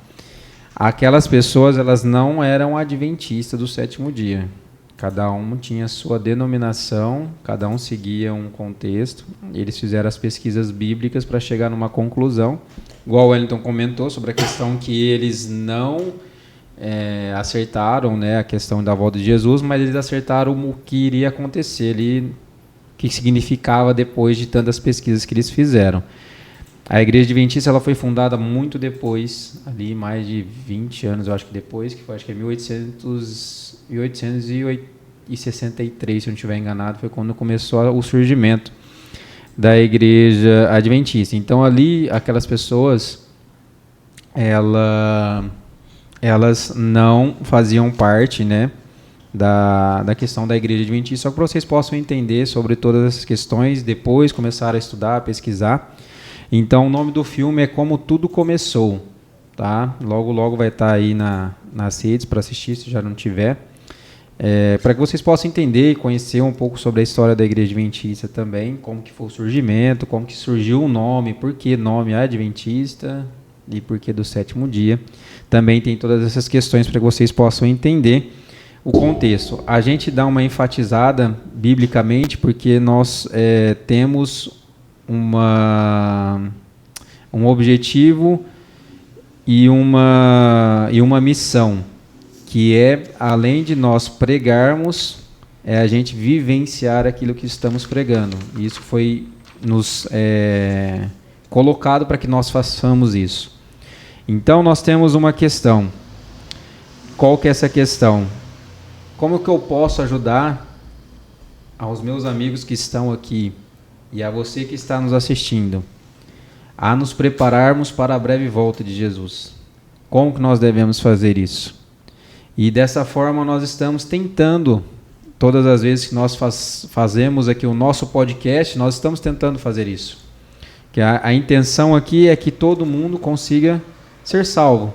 aquelas pessoas, elas não eram adventistas do 7º dia. Cada um tinha sua denominação, cada um seguia um contexto. Eles fizeram as pesquisas bíblicas para chegar numa conclusão. Igual o Wellington comentou sobre a questão que eles não acertaram, né, a questão da volta de Jesus, mas eles acertaram o que iria acontecer ali, o que significava depois de tantas pesquisas que eles fizeram. A Igreja Adventista ela foi fundada muito depois, ali mais de 20 anos, eu acho que depois, que foi, acho que é 1863, se eu não estiver enganado, foi quando começou o surgimento da Igreja Adventista. Então ali, aquelas pessoas, elas não faziam parte, né, da questão da Igreja Adventista, só que para vocês possam entender sobre todas essas questões, depois começaram a estudar, a pesquisar. Então, o nome do filme é Como Tudo Começou, tá? Logo vai estar aí nas redes para assistir, se já não tiver. Para que vocês possam entender e conhecer um pouco sobre a história da Igreja Adventista também, como que foi o surgimento, como que surgiu o nome, por que nome Adventista e por que do 7º dia. Também tem todas essas questões para que vocês possam entender o contexto. A gente dá uma enfatizada biblicamente porque nós temos um objetivo e uma missão, que é, além de nós pregarmos, a gente vivenciar aquilo que estamos pregando. Isso foi nos colocado para que nós façamos isso. Então, nós temos uma questão. Qual que é essa questão? Como que eu posso ajudar aos meus amigos que estão aqui e a você que está nos assistindo a nos prepararmos para a breve volta de Jesus? Como que nós devemos fazer isso? E dessa forma nós estamos tentando, todas as vezes que nós fazemos aqui o nosso podcast, nós estamos tentando fazer isso. Que a intenção aqui é que todo mundo consiga ser salvo.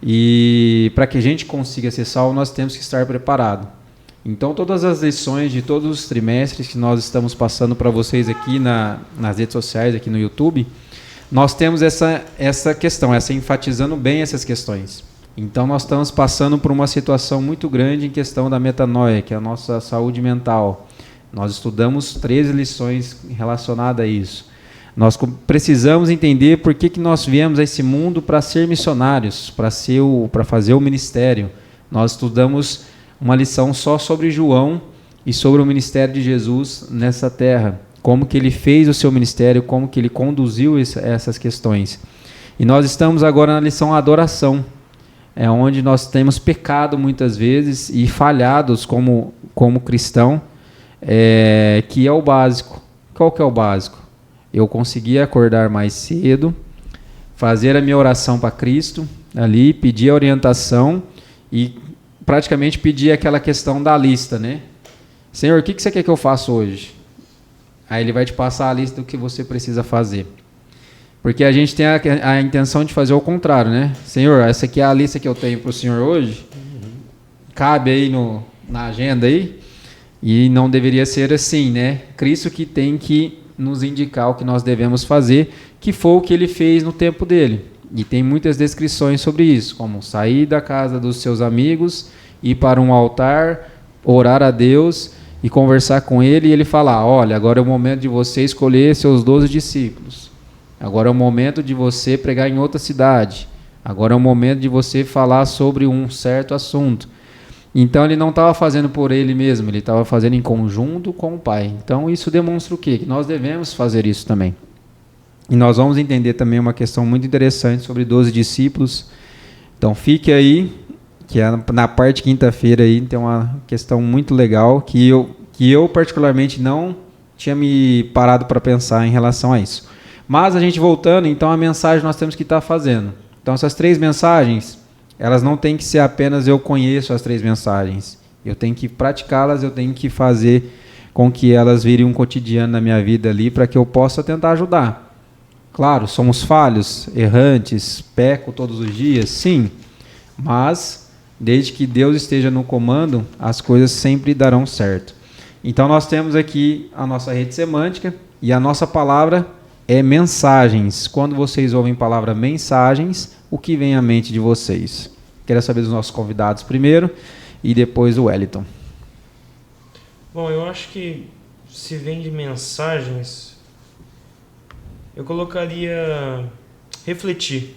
E para que a gente consiga ser salvo, nós temos que estar preparado. Então, todas as lições de todos os trimestres que nós estamos passando para vocês aqui nas redes sociais, aqui no YouTube, nós temos essa questão, enfatizando bem essas questões. Então nós estamos passando por uma situação muito grande em questão da metanoia, que é a nossa saúde mental. Nós estudamos 13 lições relacionadas a isso. Nós precisamos entender por que nós viemos a esse mundo para ser missionários, para fazer o ministério. Nós estudamos uma lição só sobre João e sobre o ministério de Jesus nessa terra. Como que ele fez o seu ministério, como que ele conduziu essas questões. E nós estamos agora na lição adoração. É onde nós temos pecado muitas vezes e falhados como cristão, que é o básico. Qual que é o básico? Eu conseguir acordar mais cedo, fazer a minha oração para Cristo, ali, pedir a orientação e praticamente pedir aquela questão da lista, né? Senhor, o que você quer que eu faça hoje? Aí ele vai te passar a lista do que você precisa fazer. Porque a gente tem a intenção de fazer o contrário, né? Senhor, essa aqui é a lista que eu tenho para o senhor hoje. Cabe aí na agenda aí. E não deveria ser assim, né? Cristo que tem que nos indicar o que nós devemos fazer, que foi o que ele fez no tempo dele. E tem muitas descrições sobre isso, como sair da casa dos seus amigos, ir para um altar, orar a Deus e conversar com ele, e ele falar, olha, agora é o momento de você escolher seus 12 discípulos. Agora é o momento de você pregar em outra cidade. Agora é o momento de você falar sobre um certo assunto. Então ele não estava fazendo por ele mesmo, ele estava fazendo em conjunto com o Pai. Então isso demonstra o quê? Que nós devemos fazer isso também. E nós vamos entender também uma questão muito interessante sobre 12 discípulos. Então fique aí, que na parte quinta-feira aí tem uma questão muito legal que eu particularmente não tinha me parado para pensar em relação a isso. Mas a gente voltando, então a mensagem nós temos que estar fazendo. Então essas 3 mensagens, elas não têm que ser apenas eu conheço as 3 mensagens. Eu tenho que praticá-las, eu tenho que fazer com que elas virem um cotidiano na minha vida ali para que eu possa tentar ajudar. Claro, somos falhos, errantes, peco todos os dias, sim. Mas desde que Deus esteja no comando, as coisas sempre darão certo. Então nós temos aqui a nossa rede semântica e a nossa palavra é mensagens. Quando vocês ouvem a palavra mensagens, o que vem à mente de vocês? Quero saber dos nossos convidados primeiro e depois o Wellington. Bom, eu acho que se vem de mensagens, eu colocaria refletir.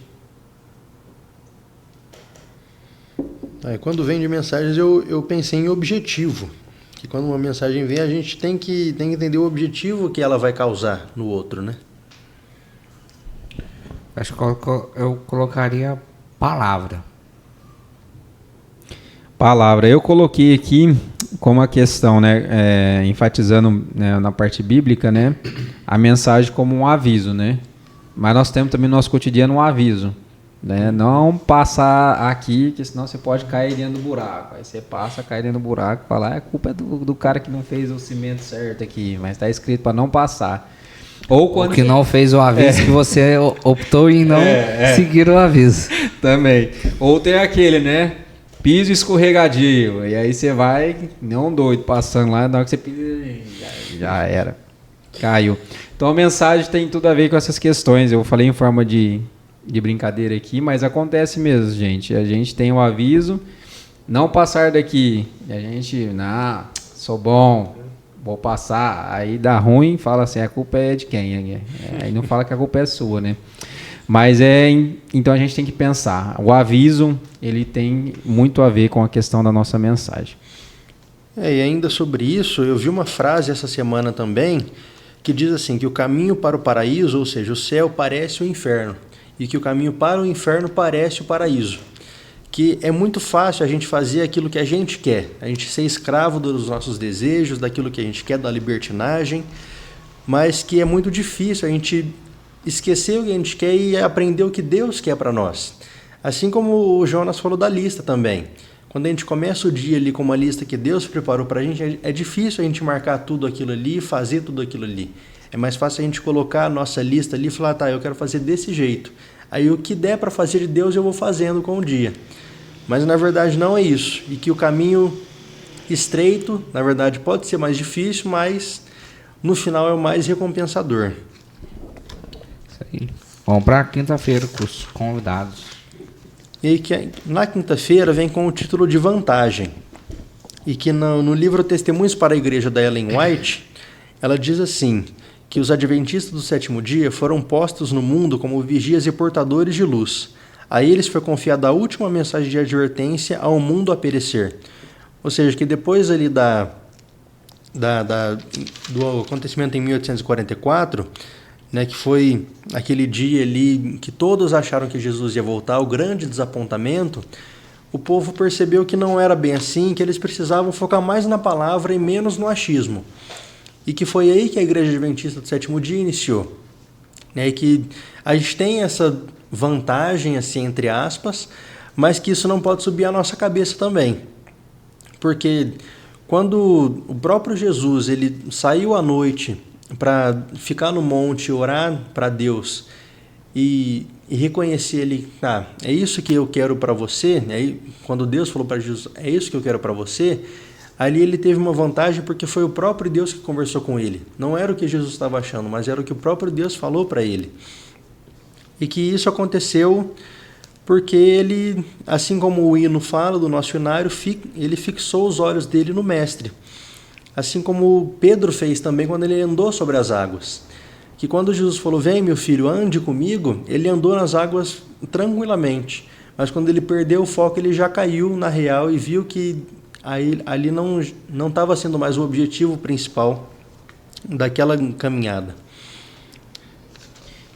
Quando vem de mensagens, eu pensei em objetivo. Que quando uma mensagem vem, a gente tem que entender o objetivo que ela vai causar no outro, né? Acho que eu colocaria palavra. Palavra. Eu coloquei aqui como a questão, né, enfatizando, né, na parte bíblica, né, a mensagem como um aviso, né? Mas nós temos também no nosso cotidiano um aviso, né? Não passar aqui, que senão você pode cair dentro do buraco. Aí você passa, cai dentro do buraco e fala, a culpa é do cara que não fez o cimento certo aqui, mas está escrito para não passar. Ou quando que não fez o aviso, que você optou em não seguir o aviso. Também. Ou tem aquele, né? Piso escorregadio. E aí você vai, não doido, passando lá, na hora que você pisa, já era. Caiu. Então a mensagem tem tudo a ver com essas questões. Eu falei em forma de brincadeira aqui, mas acontece mesmo, gente. A gente tem o aviso, não passar daqui. E a gente, sou bom, vou passar. Aí dá ruim, fala assim, a culpa é de quem? Aí não fala que a culpa é sua, né? Mas então a gente tem que pensar. O aviso, ele tem muito a ver com a questão da nossa mensagem. E ainda sobre isso, eu vi uma frase essa semana também, que diz assim, que o caminho para o paraíso, ou seja, o céu parece o inferno, e que o caminho para o inferno parece o paraíso. Que é muito fácil a gente fazer aquilo que a gente quer, a gente ser escravo dos nossos desejos, daquilo que a gente quer, da libertinagem, mas que é muito difícil a gente esquecer o que a gente quer e aprender o que Deus quer para nós. Assim como o Jonas falou da lista também. Quando a gente começa o dia ali com uma lista que Deus preparou para a gente, é difícil a gente marcar tudo aquilo ali e fazer tudo aquilo ali. É mais fácil a gente colocar a nossa lista ali e falar, eu quero fazer desse jeito. Aí o que der para fazer de Deus eu vou fazendo com o dia. Mas na verdade não é isso. E que o caminho estreito, na verdade, pode ser mais difícil, mas no final é o mais recompensador. Isso aí. Vamos para quinta-feira com os convidados. e que na quinta-feira vem com o título de Vantagem. E que no livro Testemunhos para a Igreja, da Ellen White, ela diz assim, que os adventistas do sétimo dia foram postos no mundo como vigias e portadores de luz. A eles foi confiada a última mensagem de advertência ao mundo a perecer. Ou seja, que depois ali do acontecimento em 1844, né, que foi aquele dia ali que todos acharam que Jesus ia voltar, o grande desapontamento, o povo percebeu que não era bem assim, que eles precisavam focar mais na palavra e menos no achismo. E que foi aí que a Igreja Adventista do Sétimo Dia iniciou. E que a gente tem essa vantagem, assim, entre aspas, mas que isso não pode subir à nossa cabeça também. Porque quando o próprio Jesus ele saiu à noite para ficar no monte, orar para Deus e reconhecer ele, é isso que eu quero para você, aí, quando Deus falou para Jesus, é isso que eu quero para você, ali ele teve uma vantagem porque foi o próprio Deus que conversou com ele. Não era o que Jesus estava achando, mas era o que o próprio Deus falou para ele. E que isso aconteceu porque ele, assim como o hino fala do nosso hinário, ele fixou os olhos dele no Mestre. Assim como Pedro fez também quando ele andou sobre as águas. Que quando Jesus falou, vem meu filho, ande comigo, ele andou nas águas tranquilamente. Mas quando ele perdeu o foco, ele já caiu na real e viu que ali não estava sendo mais o objetivo principal daquela caminhada.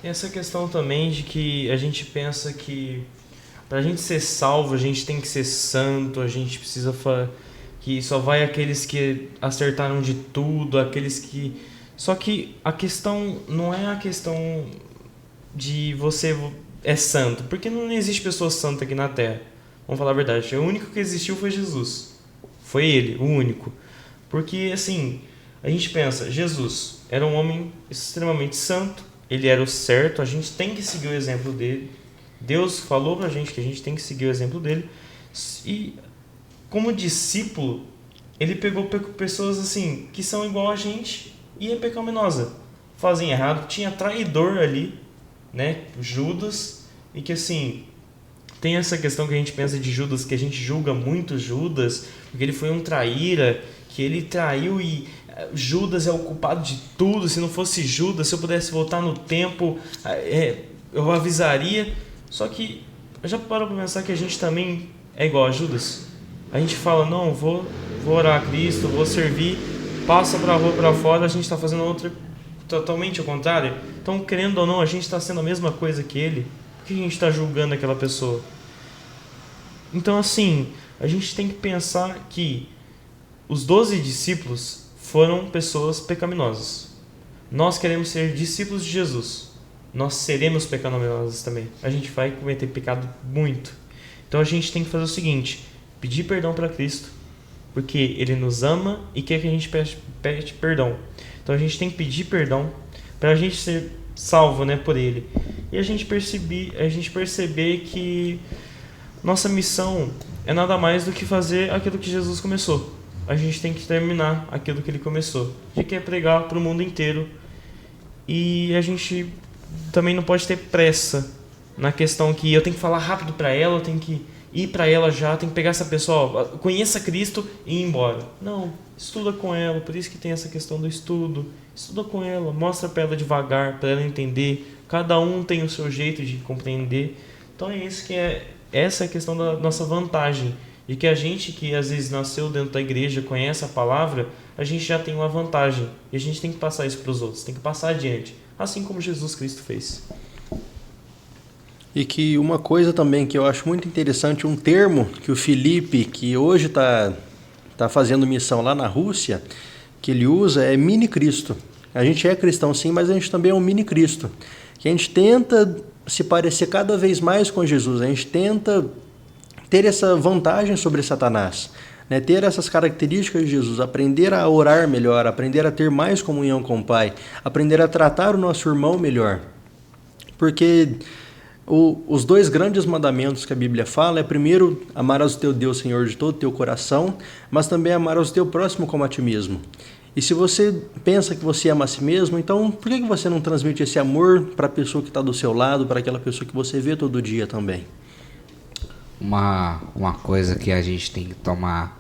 Essa questão também de que a gente pensa que para a gente ser salvo, a gente tem que ser santo, a gente precisa que só vai aqueles que acertaram de tudo, aqueles que... Só que a questão não é a questão de você é santo, porque não existe pessoa santa aqui na Terra. Vamos falar a verdade, o único que existiu foi Jesus. Foi ele, o único. Porque, assim, a gente pensa, Jesus era um homem extremamente santo, ele era o certo, a gente tem que seguir o exemplo dele. Deus falou pra gente que a gente tem que seguir o exemplo dele. E, como discípulo, ele pegou pessoas, assim, que são igual a gente e é pecaminosa. Fazem errado, tinha traidor ali, né, Judas, e que, assim... Tem essa questão que a gente pensa de Judas, que a gente julga muito Judas, porque ele foi um traíra, que ele traiu e Judas é o culpado de tudo. Se não fosse Judas, se eu pudesse voltar no tempo, eu avisaria. Só que eu já paro para pensar que a gente também é igual a Judas. A gente fala, não, vou orar a Cristo, vou servir, passa para a rua para fora, a gente está fazendo outra totalmente ao contrário. Então, querendo ou não, a gente está sendo a mesma coisa que ele. Por que a gente está julgando aquela pessoa? Então, assim, a gente tem que pensar que os 12 discípulos foram pessoas pecaminosas. Nós queremos ser discípulos de Jesus. Nós seremos pecaminosos também. A gente vai cometer pecado muito. Então, a gente tem que fazer o seguinte, pedir perdão para Cristo, porque Ele nos ama e quer que a gente pede perdão. Então, a gente tem que pedir perdão para a gente ser salvo, né, por Ele. E a gente perceber que nossa missão é nada mais do que fazer aquilo que Jesus começou. A gente tem que terminar aquilo que Ele começou. A gente quer pregar para o mundo inteiro. E a gente também não pode ter pressa na questão que eu tenho que falar rápido para ela, eu tenho que ir para ela já, tenho que pegar essa pessoa, conheça Cristo e ir embora. Não, estuda com ela, por isso que tem essa questão do estudo. Estuda com ela, mostra para ela devagar, para ela entender. Cada um tem o seu jeito de compreender. Então essa é a questão da nossa vantagem. E que a gente que às vezes nasceu dentro da igreja, conhece a palavra, a gente já tem uma vantagem. E a gente tem que passar isso para os outros, tem que passar adiante. Assim como Jesus Cristo fez. E que uma coisa também que eu acho muito interessante, um termo que o Felipe, que hoje está fazendo missão lá na Rússia, que ele usa é mini-Cristo. A gente é cristão sim, mas a gente também é um mini-Cristo. Que a gente tenta se parecer cada vez mais com Jesus, a gente tenta ter essa vantagem sobre Satanás, né? Ter essas características de Jesus, aprender a orar melhor, aprender a ter mais comunhão com o Pai, aprender a tratar o nosso irmão melhor. Porque os 2 grandes mandamentos que a Bíblia fala é, primeiro, amarás o teu Deus, Senhor, de todo o teu coração, mas também amarás o teu próximo como a ti mesmo. E se você pensa que você ama a si mesmo, então por que você não transmite esse amor para a pessoa que está do seu lado, para aquela pessoa que você vê todo dia também? uma coisa que a gente tem que tomar,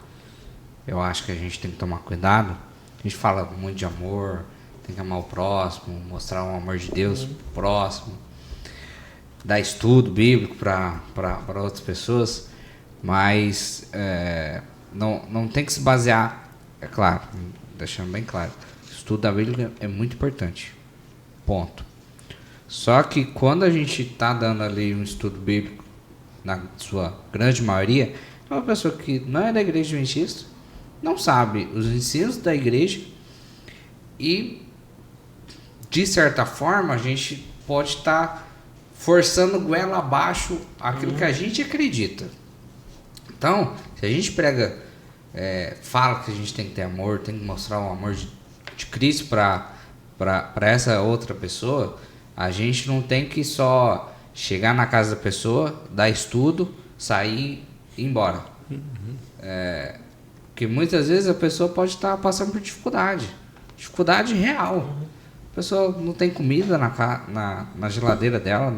eu acho que a gente tem que tomar cuidado. A gente fala muito de amor, tem que amar o próximo, mostrar o amor de Deus pro próximo, dar estudo bíblico para outras pessoas, mas não tem que se basear, é claro, deixando bem claro, o estudo da Bíblia é muito importante, ponto. Só que quando a gente está dando ali um estudo bíblico, na sua grande maioria, é uma pessoa que não é da igreja adventista, não sabe os ensinos da igreja e, de certa forma, a gente pode estar forçando goela abaixo aquilo que a gente acredita. Então, se a gente prega, fala que a gente tem que ter amor, tem que mostrar o amor de Cristo para essa outra pessoa, a gente não tem que só chegar na casa da pessoa, dar estudo, sair e ir embora. Porque muitas vezes a pessoa pode estar passando por dificuldade real. A pessoa não tem comida na geladeira dela,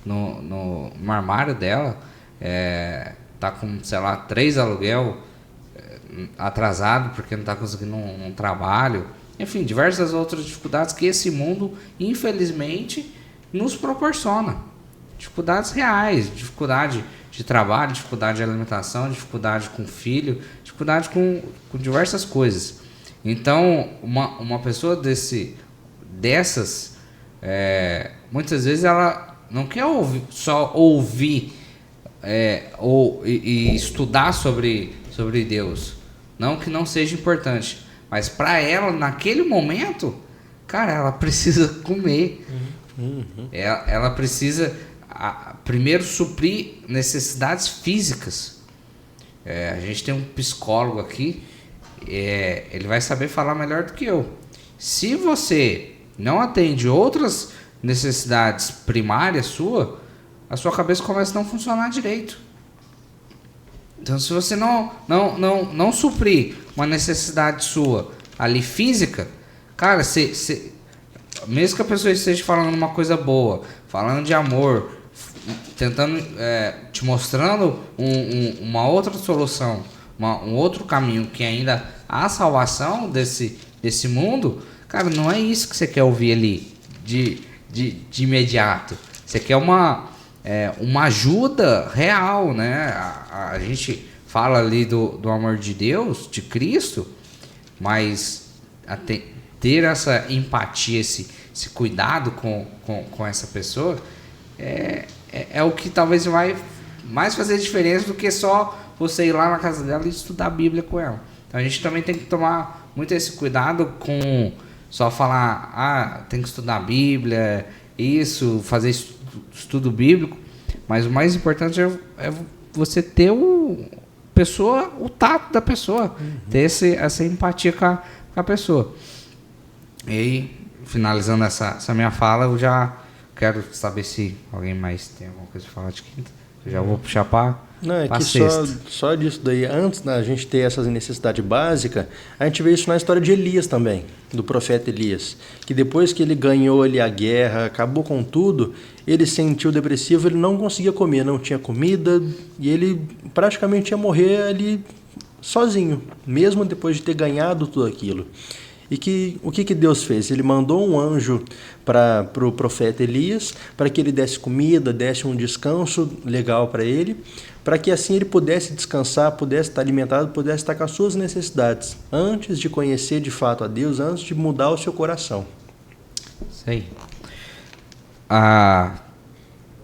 no armário dela, tá com, sei lá, 3 aluguel atrasado porque não está conseguindo um trabalho. Enfim, diversas outras dificuldades que esse mundo, infelizmente, nos proporciona. Dificuldades reais, dificuldade de trabalho, dificuldade de alimentação, dificuldade com filho, dificuldade com diversas coisas. Então, uma pessoa dessas, muitas vezes ela não quer só ouvir e estudar sobre Deus. Não que não seja importante, mas para ela, naquele momento, cara, ela precisa comer. Ela precisa primeiro suprir necessidades físicas. A gente tem um psicólogo aqui, ele vai saber falar melhor do que eu. Se você não atende outras necessidades primárias a sua cabeça começa a não funcionar direito. Então, se você não suprir uma necessidade sua ali física, cara, mesmo que a pessoa esteja falando uma coisa boa, falando de amor, tentando te mostrando uma outra solução, um outro caminho, que ainda há salvação desse mundo, cara, não é isso que você quer ouvir ali de imediato. Você quer uma ajuda real, né? A gente fala ali do amor de Deus, de Cristo, mas ter essa empatia, esse cuidado com essa pessoa é o que talvez vai mais fazer diferença do que só você ir lá na casa dela e estudar a Bíblia com ela. Então a gente também tem que tomar muito esse cuidado com só falar, tem que estudar a Bíblia, fazer estudo bíblico, mas o mais importante é você ter o tato da pessoa, ter essa empatia com a pessoa. E aí, finalizando essa minha fala, eu já quero saber se alguém mais tem alguma coisa para falar de quinta. Eu já vou puxar para Não, é que sexta. só disso daí, antes da gente ter essas necessidades básicas, a gente vê isso na história de Elias também, do profeta Elias, que depois que ele ganhou ali a guerra, acabou com tudo, ele sentiu depressivo, ele não conseguia comer, não tinha comida, e ele praticamente ia morrer ali sozinho, mesmo depois de ter ganhado tudo aquilo. E o que Deus fez? Ele mandou um anjo para o profeta Elias, para que ele desse comida, desse um descanso legal para ele, para que assim ele pudesse descansar, pudesse estar alimentado, pudesse estar com as suas necessidades, antes de conhecer de fato a Deus, antes de mudar o seu coração. Isso aí.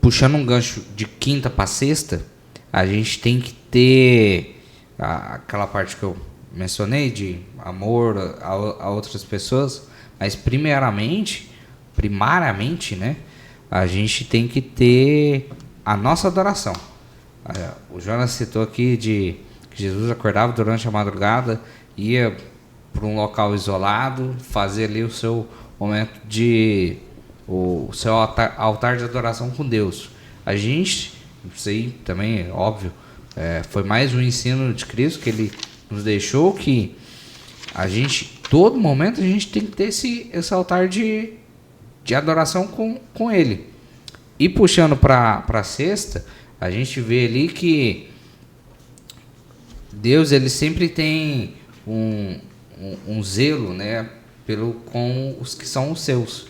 Puxando um gancho de quinta para sexta, a gente tem que ter aquela parte que eu mencionei de amor a outras pessoas, mas primariamente, né, a gente tem que ter a nossa adoração. O Jonas citou aqui que Jesus acordava durante a madrugada, ia para um local isolado, fazer ali o seu momento o seu altar de adoração com Deus. A gente, isso aí também é óbvio, foi mais um ensino de Cristo que ele nos deixou, que a gente, todo momento, a gente tem que ter esse altar de adoração com ele. E puxando para a sexta, a gente vê ali que Deus ele sempre tem um zelo, né, com os que são os seus.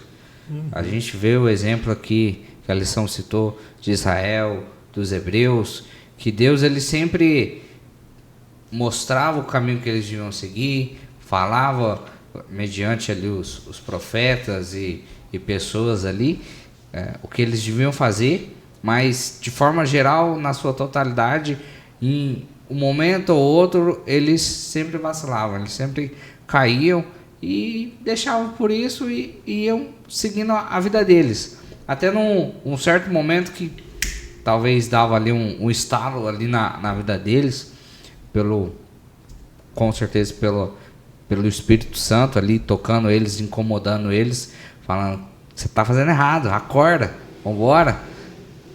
A gente vê o exemplo aqui que a lição citou de Israel, dos hebreus, que Deus ele sempre mostrava o caminho que eles deviam seguir, falava mediante ali os profetas e pessoas ali o que eles deviam fazer, mas de forma geral, na sua totalidade, em um momento ou outro, eles sempre vacilavam, eles sempre caíam e deixavam por isso e iam seguindo a vida deles. Até num certo momento que talvez dava ali um estalo ali na vida deles, com certeza pelo Espírito Santo ali tocando eles, incomodando eles, falando: você está fazendo errado, acorda, vambora.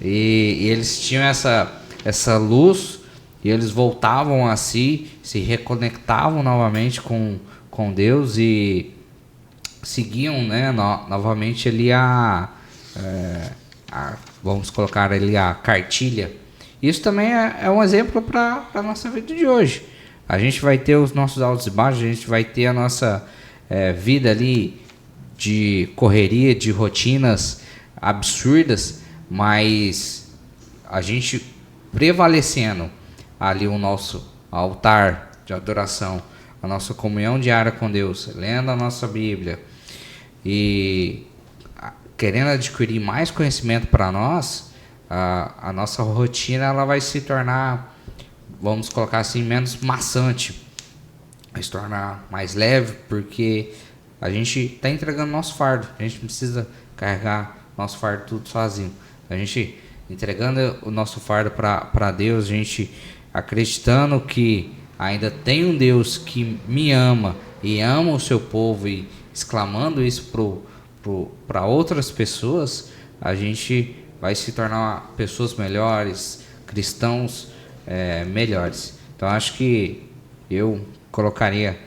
E eles tinham essa luz e eles voltavam a si, se reconectavam novamente com Deus e seguiam, né, novamente ali vamos colocar ali a cartilha. Isso também é um exemplo para a nossa vida de hoje. A gente vai ter os nossos altos e baixos, a gente vai ter a nossa vida ali de correria, de rotinas absurdas, mas a gente prevalecendo ali o nosso altar de adoração, a nossa comunhão diária com Deus, lendo a nossa Bíblia e querendo adquirir mais conhecimento para nós, a nossa rotina ela vai se tornar, vamos colocar assim, menos maçante, vai se tornar mais leve, porque a gente está entregando nosso fardo, a gente não precisa carregar nosso fardo tudo sozinho. A gente entregando o nosso fardo para Deus, a gente acreditando que ainda tem um Deus que me ama e ama o seu povo e exclamando isso para outras pessoas, a gente vai se tornar pessoas melhores, cristãos melhores. Então acho que eu colocaria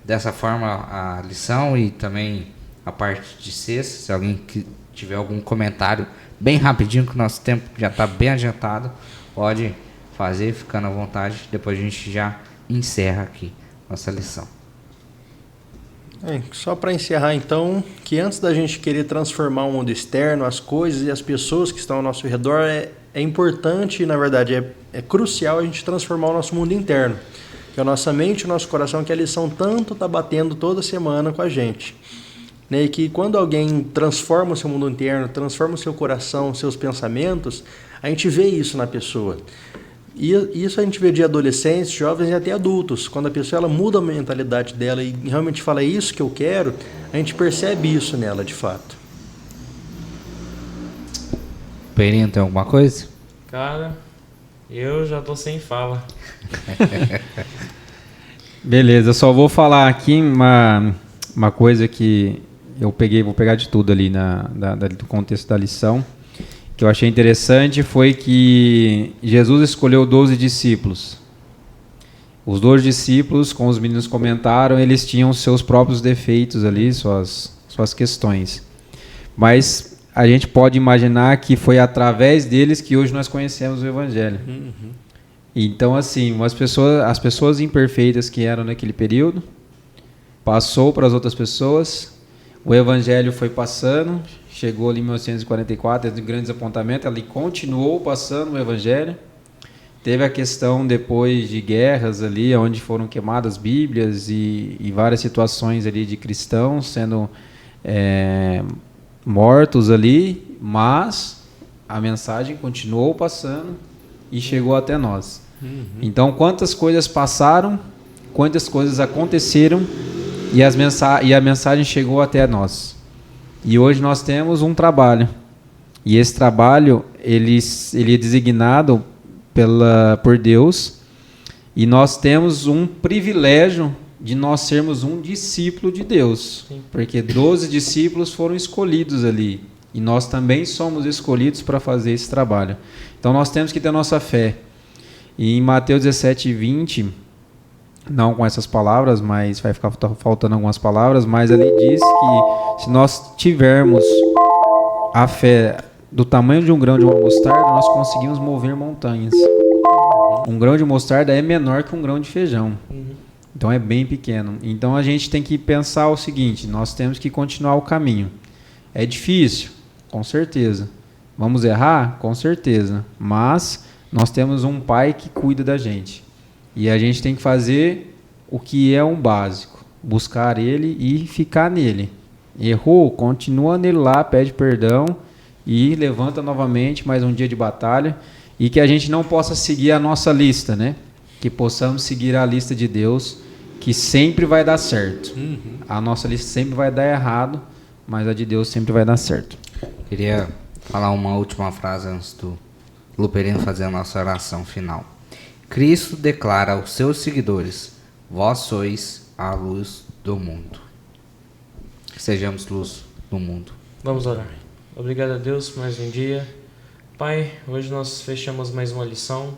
dessa forma a lição e também a parte de sexta. Se alguém que tiver algum comentário bem rapidinho, que o nosso tempo já está bem adiantado, pode fazer, ficando à vontade. Depois a gente já encerra aqui nossa lição. Só para encerrar então, que antes da gente querer transformar o mundo externo, as coisas e as pessoas que estão ao nosso redor, é importante, na verdade, é crucial a gente transformar o nosso mundo interno, que é a nossa mente e o nosso coração, que a lição tanto está batendo toda semana com a gente. E que quando alguém transforma o seu mundo interno, transforma o seu coração, seus pensamentos, a gente vê isso na pessoa. E isso a gente vê de adolescentes, jovens e até adultos. Quando a pessoa ela muda a mentalidade dela e realmente fala: é isso que eu quero, a gente percebe isso nela de fato. Perinho, tem alguma coisa? Cara, eu já tô sem fala. Beleza, só vou falar aqui uma coisa que vou pegar de tudo ali do contexto da lição, que eu achei interessante, foi que Jesus escolheu 12 discípulos. Os 12 discípulos, como os meninos comentaram, eles tinham seus próprios defeitos ali, suas questões. Mas a gente pode imaginar que foi através deles que hoje nós conhecemos o Evangelho. Uhum. Então, assim, as pessoas imperfeitas que eram naquele período, passou para as outras pessoas, o Evangelho foi passando, chegou ali em 1944, teve grandes apontamentos, ali continuou passando o Evangelho. Teve a questão depois de guerras ali, onde foram queimadas Bíblias e várias situações ali de cristãos sendo mortos ali, mas a mensagem continuou passando e chegou até nós. Uhum. Então, quantas coisas passaram, quantas coisas aconteceram e a mensagem chegou até nós. E hoje nós temos um trabalho. E esse trabalho, ele é designado por Deus. E nós temos um privilégio de nós sermos um discípulo de Deus. Sim. Porque 12 discípulos foram escolhidos ali. E nós também somos escolhidos para fazer esse trabalho. Então nós temos que ter a nossa fé. E em Mateus 17:20, não com essas palavras, mas vai ficar faltando algumas palavras, mas ali diz que se nós tivermos a fé do tamanho de um grão de uma mostarda, nós conseguimos mover montanhas. Um grão de mostarda é menor que um grão de feijão. Então é bem pequeno. Então a gente tem que pensar o seguinte, nós temos que continuar o caminho. É difícil? Com certeza. Vamos errar? Com certeza. Mas nós temos um pai que cuida da gente. E a gente tem que fazer o que é um básico. Buscar ele e ficar nele. Errou? Continua nele lá, pede perdão e levanta novamente mais um dia de batalha. E que a gente não possa seguir a nossa lista, né? Que possamos seguir a lista de Deus, que sempre vai dar certo. A nossa lista sempre vai dar errado, mas a de Deus sempre vai dar certo. Queria falar uma última frase antes do Luperino fazer a nossa oração final. Cristo declara aos seus seguidores: vós sois a luz do mundo. Que sejamos luz do mundo. Vamos orar. Obrigado a Deus por mais um dia. Pai, hoje nós fechamos mais uma lição.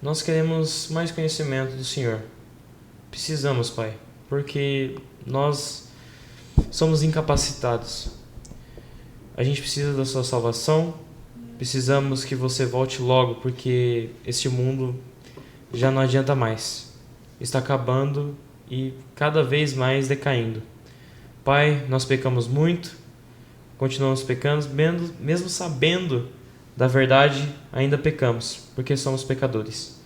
Nós queremos mais conhecimento do Senhor. Precisamos, Pai, porque nós somos incapacitados. A gente precisa da sua salvação. Precisamos que você volte logo, porque este mundo já não adianta mais. Está acabando e cada vez mais decaindo. Pai, nós pecamos muito, continuamos pecando, mesmo sabendo da verdade, ainda pecamos, porque somos pecadores.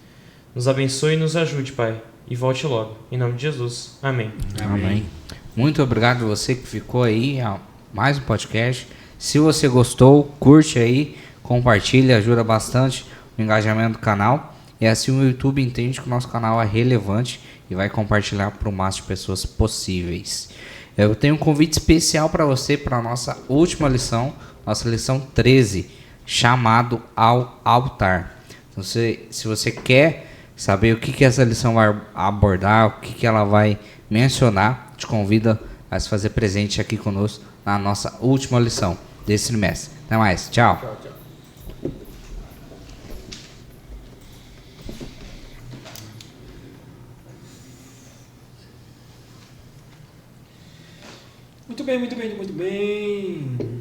Nos abençoe e nos ajude, Pai, e volte logo. Em nome de Jesus. Amém. Amém. Muito obrigado a você que ficou aí a mais um podcast. Se você gostou, curte aí, compartilha, ajuda bastante o engajamento do canal. E assim o YouTube entende que o nosso canal é relevante e vai compartilhar para o máximo de pessoas possíveis. Eu tenho um convite especial para você para a nossa última lição, nossa lição 13, chamado ao altar. Então, se você quer saber o que essa lição vai abordar, o que ela vai mencionar, te convido a se fazer presente aqui conosco na nossa última lição desse trimestre. Até mais. Tchau. Tchau, tchau. Muito bem, muito bem, muito bem.